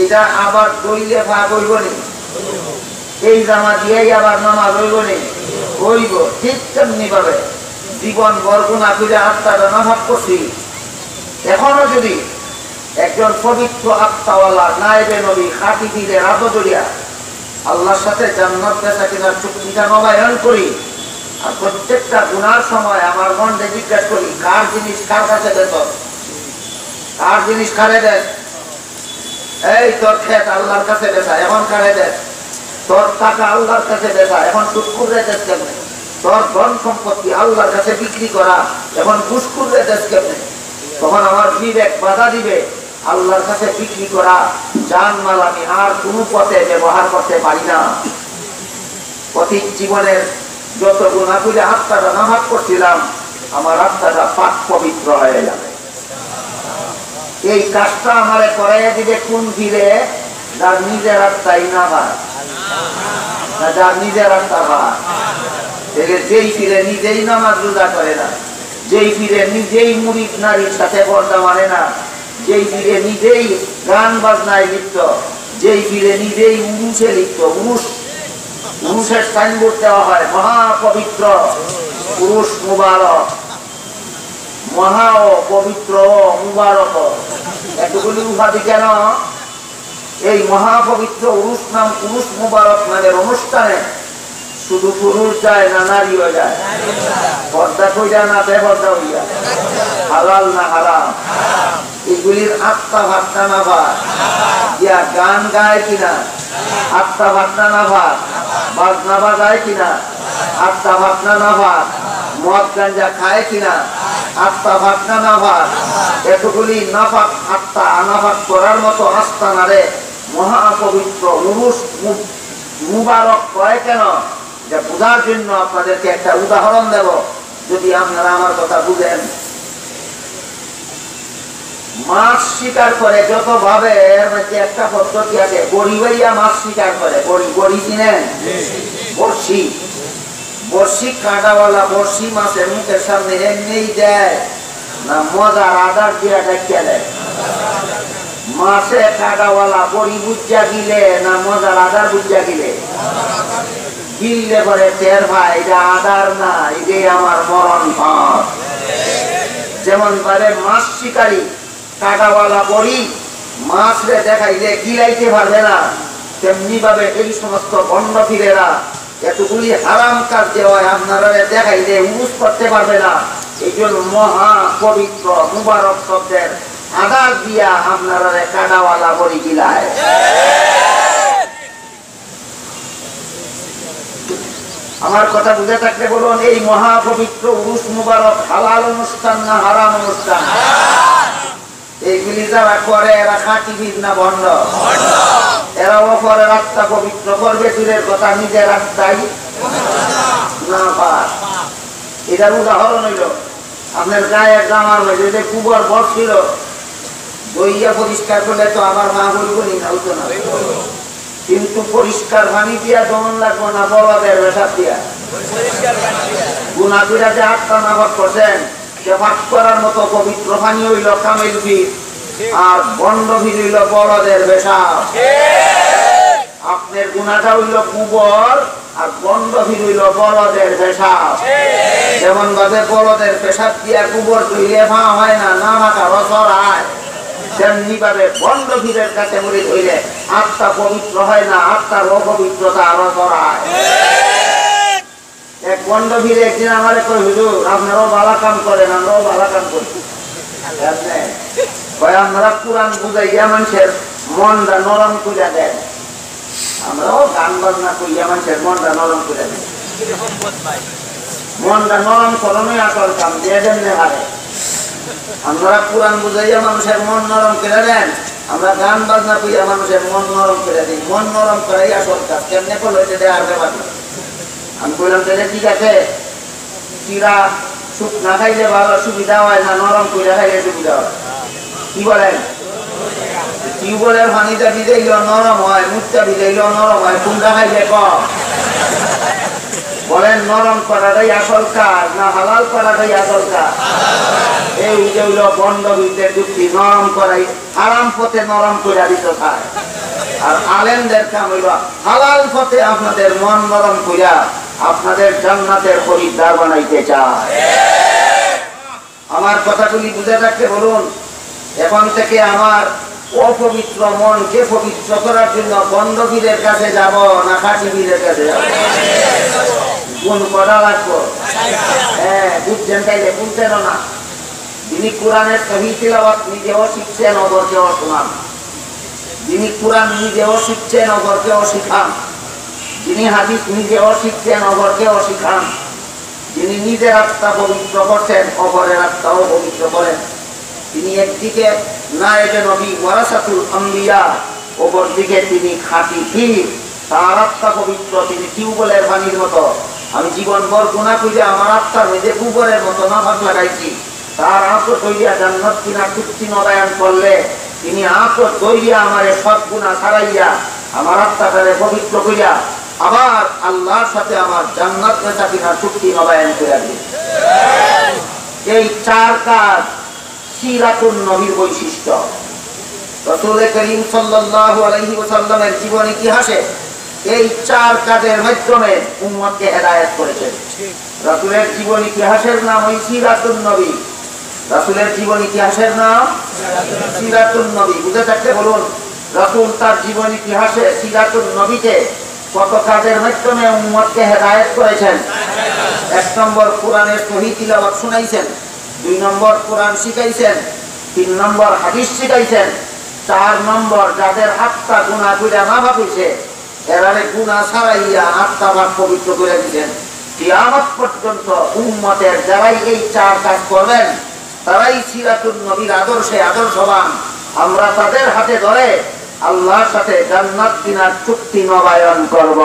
এটা আবার দইলে ভাগ হইব নি? এই জামা দিয়েই আবার নামাজ হইব নি? হইব। ঠিক তেমনি ভাবে জীবন বর্গনা করে আত্মাটা না ভাগ করছি। এখনো যদি একজন পবিত্র আত্মাওয়ালা নায়েবে নবী খাঁটি দিলের আদরিয়া আল্লাহর সাথে জান্নাত বেচা কিনার চুক্তিটা নবায়ন করি, আর প্রত্যেকটা গুনার সময় আমার মনকে জিজ্ঞাসা করি, কার জিনিস কার কাছে দেত? কার জিনিস কারে দেন? এই তোর ক্ষেত আল্লাহর কাছে বেচা, এখন কারে দেন? তোর টাকা আল্লাহর কাছে বেচা, এখন সুৎখুরে দেশ কেমনে? তোর ধন সম্পত্তি আল্লাহর কাছে বিক্রি করা, এখন ঘুষখুরে দেশ কেমনে? তখন আমার বিবেক বাধা দিবে, আল্লাহর কাছে বিক্রি করা জানমাল আমি আর কোনো পথে ব্যবহার করতে পারি না। অতীত জীবনের যত গুনাহ করে আত্মাটা নামাজ করছিলাম, আমার আত্মাটা পাক পবিত্র হয়ে যাবে। এই কাজটা আমারে করাইয়া দিবে কোন ফিরে? যার নিজের আত্মাই না ভাই, যার নিজের আত্মা ভাই। যেই ফিরে নিজেই নামাজ রোজা করে না, যেই ফিরে নিজেই মুরিদ নারীর সাথে পর্দা মানে না, যেই ফিরে নিজেই গান বাজনায় লিপ্ত, যেই ফিরে নিজেই উরুষে লিপ্ত। উরুষের সাইনবোর্ড দেওয়া হয়, মহাপবিত্র পুরুষ মুবারক, মহা ও পবিত্র মুবারক। এতগুলি উপাধি কেন? এই মহাপবিত্র উরুস মুবারক নামের অনুষ্ঠানে শুধু পুরুষ যায় না নারীও যায়? পর্দা কইরা না বেপর্দা হইয়া? হালাল না হারাম? এগুলির আত্মা ভাবনা না ভাত ইয়া গান গায় কিনা? আত্মা ভাবনা না ভাত বাজনা বাজায় কিনা? আত্মা ভাবনা না ভাত মদ গাঞ্জা খায় কিনা? আত্মা ভাবনা না ভাত এতগুলি নাফাক আত্মা আনাফাক করার মতো আস্তানারে মহাপবিত্র উরুস মুবারক কয় কেন? যে বোঝার জন্য আপনাদেরকে একটা উদাহরণ দেব, যদি আপনারা আমার কথা বুঝেন। মাছ শিকার করে যত ভাবে এর মধ্যে একটা পদ্ধতি আছে, বড়ি বাইয়া মাছ শিকার করে। বড়ি চিনেন? বড়শি। বড়শি কাঁটাওয়ালা বড়শি মাছের মুখের সামনে এমনি দেয় না মজার আদার দিয়া ডাকিয়া দেয়? মাছে কাঁটাওয়ালা বড়ি বুঝিয়া গিলে না মজার আদার বুঝিয়া গিলে? গিললে পরে টের ভাই এটা আদার না, এটাই আমার মরণ ভাব। যেমন ভাবে মাছ শিকারী কাঁটাওয়ালা বড়ি মাছরে দেখাইলে গিলাইতে পারবে না, তেমনি ভাবে এই সমস্ত ভণ্ড ফিরেরা এতগুলি হারাম কাজ যে হয় আপনারা দেখাইলে উরুস করতে পারবে না। এই জন্য মহা পবিত্র মুবারক শব্দের আদার দিয়া আপনারা কাঁটাওয়ালা বড়ি গিলায়। আমার কথা বুঝে থাকলে বলুন, এই মহাপবিত্র উরুস মুবারক হালাল অনুষ্ঠান না হারাম অনুষ্ঠান? এইগুলি যারা করে এরা খাঁটি বীর না ভণ্ড? এরাও করে আত্মা পবিত্র করবে দূরের কথা নিজের আত্মাই না পার। এটার উদাহরণ হইল আপনার গায়ের জামার মধ্যে যে কুবর বর ছিল, দইয়া পরিষ্কার করলে তো আবার মা বলবনি না, হইতো না। কিন্তু পরিষ্কার পানি দিয়া দমন লাগবো না বড়দের বেসাব দিয়া। গুনাগুরা যে আত্মা নাবাদ করছেন, যে ভাগ করার মতো পবিত্র পানি হইল কামেল ভিড়, আর বন্ড ভিড় হইল বড়দের বেসাব। আপনার গুনাটা হইল কুবর আর বন্ড ভিড় হইল বড়দের পেশাব। যেমন ভাবে বড়দের পেশাব দিয়া কুবর ধুইলে ভা হয় না, না মাথা রসরায়, তেমনি ভাবে বন্ড ভিড়ের কাছে মরে ধইলে আত্মা পবিত্র হয় না, আত্মার অপবিত্রতা রসরায়। এক বন্ড ভিড়ে একদিন আমারে কই, হুজুর আপনারাও ভালো কাম করেন, আমরাও ভালো কাম করি। আমরা কোরআন বুঝাইয়া মানুষের মনটা নরম করে দেন, আমরাও গান বাজনা করিয়া মানুষের মনটা নরম করে দেন। মনটা নরম করণই আসল কাম, দিয়ে দেন হারে। আমরা কোরআন বুঝাইয়া মানুষের মন নরম করে দেন, আমরা গান বাজনা করিয়া মানুষের মন নরম করে দিই। মন নরম করাই আসল কাজ। কেমনে করলো এটা দেয় আর ব্যাপার না। আমি কইলাম তাহলে ঠিক আছে, চিরা সুখ না খাইলে ভালো সুবিধা হয় না নরম করে খাইলে সুবিধা হয়? কি বলেন? টিউবওয়েলের পানিটা ভিজাইলেও নরম হয়, মুখটা ভিজাইলেও নরম হয়, কোনটা খাইলে কম? বলেন নরম করাটাই আসল কাজ না হালাল করাটাই আসল কাজ? এই যে হইল বন্ড ভিড়ের যুক্তি, নরম করাই হারাম পথে নরম করে দিতে চায়। আর আলেমদের কাম হইল হালাল পথে আপনাদের মন নরম করিয়া আপনাদের জান্নাতের খরিদ্দার বানাইতে চায়। আমার কথাগুলি বুঝে থাকতে বলুন, এখন থেকে আমার অপবিত্র মনকে পবিত্র করার জন্য বন্ড বীরের কাছে যাব না খাঁটি বীরের কাছে যাব? কোন করা লাগবো? হ্যাঁ, বুঝছেন তাইলে? বুঝছেন না? যিনি কোরআনের সহি তিলাওয়াত নিজেও শিখছেন, অপরকেও শোনান। যিনি কোরআন নিজেও শিখছেন, অপরকেও শিখান। যিনি হাদিস নিজেও শিখছেন, অপরকেও শিখান। যিনি নিজের আত্মা পবিত্র করছেন, অপরের আত্মাও পবিত্র করেন। তিনি একদিকে নায়েবে নবী ওয়ারাসাতুল আম্বিয়া, অপর দিকে তিনি খাঁটি পীর। তার আত্মা পবিত্র, তিনি টিউবওয়েলের পানির মতো। আমি জীবনভর গুনাহ কইরা আমার আত্মার মধ্যে কুবরের মতো নাফাক লাগাইছি। তার আঁচড় তৈরিয়া জান্নাত কিনা চুক্তি নবায়ন করলে তিনি আঁচড় তৈরিয়া আমারে সব গুনাহ ছাড়াইয়া আমার আত্মাটারে পবিত্র করিয়া আবার আল্লাহর সাথে আমার জান্নাত নেতা কিনা চুক্তি নবায়ন করে দিন। এই চার কাজ সিরাতুন নবীর বৈশিষ্ট্য। রাসূল করিম সাল্লাল্লাহু আলাইহি ওয়াসাল্লামের জীবন ইতিহাসে এই চার কাজের মাধ্যমে উম্মতকে হেদায়েত করেছেন। রাসূলের জীবন ইতিহাসের নাম ওই সিরাতুন নবী। রাসূলের জীবন ইতিহাসের নাম সিরাতুন নবী। বুঝে থাকতে বলুন, রাসূল তার জীবন ইতিহাসে সিরাতুন নবীতে কত কাজের মাধ্যমে উম্মতকে হেদায়েত করেছেন। 1 নম্বর কোরআনের সহিহ তিলাওয়াত শুনাইছেন, 2 নম্বর কোরআন শিখাইছেন, 3 নম্বর হাদিস শিখাইছেন, 4 নম্বর যাদের আত্মা গুনাহ কইরা না ভাবিছে এরারে গুনাহ ছাড়াইয়া আত্মা ভাব পবিত্র করে দিবেন। কিয়ামত পর্যন্ত উম্মতের যারাই এই 4 কাজ করবেন তারাই সিরাতুন নবীর আদর্শে আদর্শবান। আমরা তাদের হাতে ধরে আল্লাহর সাথে জান্নাত কিনার চুক্তি নবায়ন করব।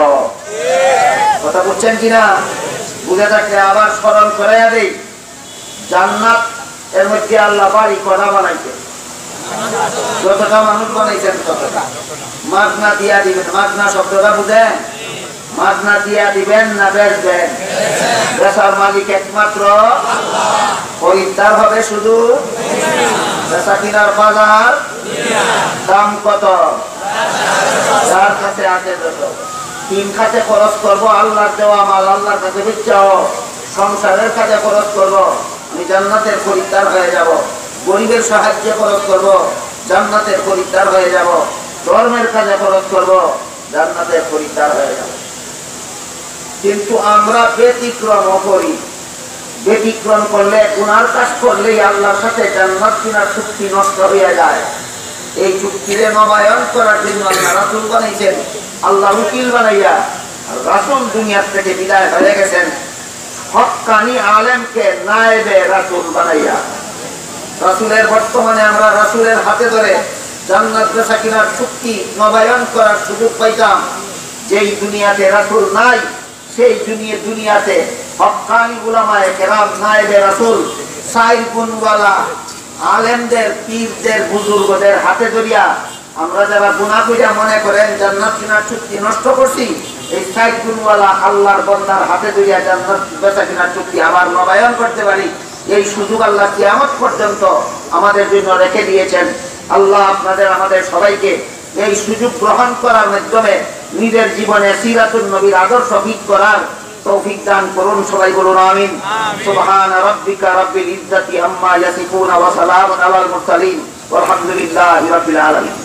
কথা বুঝছেন কিনা? বুঝে থাকলে আবার স্মরণ করে দেই। জান্নাত এর মধ্যে আল্লাহ বাড়ি করা বানাইছে, যতটা মানুষ বানাইছেন ততটা মাগনা দিয়া দিবেন। মাগনা শব্দটা বুঝেন? মাগনা দিয়া দিবেন না বেচবেন? বেচার মালিক একমাত্র আল্লাহ, খরিদ্দার হবে শুধু বেচা কিনার বাজার। দাম কত? যার কাছে আছে যত। 3 খাতে খরচ করবো, আল্লাহর দেওয়া মাল আল্লাহর কাছে বেচাও, সংসারের কাজে খরচ করবো, আমি জান্নাতের খরিদ্দার হয়ে যাব। গরিবের সাহায্যে খরচ করব, জান্নাতের খরিদ্দার হয়ে যাব। ধর্মের কাজে খরচ করব, জান্নাতের খরিদ্দার হয়ে যাব। কিন্তু আমরা ব্যতিক্রম করি। ব্যতিক্রম করলে, গুনার কাজ করলেই আল্লাহর সাথে জান্নাত কিনার চুক্তি নষ্ট হয়ে যায়। এই চুক্তিরে নবায়ন করার জন্য আল্লাহ রাসূল বানাইছেন। আল্লাহ উকিল বানাইয়া রাসূল দুনিয়ার থেকে বিদায় হয়ে গেছেন, হক্কানি আলেমকে নায়েবে রাসূল বানাইয়া। রাসূলের বর্তমানে আমরা রাসূলের হাতে ধরে জান্নাত বেচা কিনার চুক্তি নবায়ন করার সুযোগ পাইতাম। যেই দুনিয়াতে রাসূল নাই সেই দুনিয়াতে হক্কানি উলামায়ে কেরাম নায়েবে রাসূল 4 গুণওয়ালা আলেমদের, পীরদের, বুজুর্গদের হাতে ধরিয়া আমরা যারা গুনাহ কইরা মনে করেন জান্নাত কিনার চুক্তি নষ্ট করছি, এই 4 গুণওয়ালা আল্লাহর বান্দার হাতে ধরিয়া জান্নাত বেচা কিনার চুক্তি আবার নবায়ন করতে পারি। এই সুযোগ আল্লাহ কিয়ামত পর্যন্ত আমাদের জন্য রেখে দিয়েছেন। আল্লাহ আপনাদের আমাদের সবাইকে এই সুযোগ গ্রহণ করার মাধ্যমে নিজের জীবনে সিরাতুন নবীর আদর্শ ফিট করার তৌফিক দান করুন। সবাই বলুন আমিন। সুবহানা রাব্বিকা রাব্বিল ইজ্জাতি আম্মা ইয়াসিফুন ওয়া সালামুন আলাল মুরসালিন ওয়ালহামদুলিল্লাহি রাব্বিল আলামিন।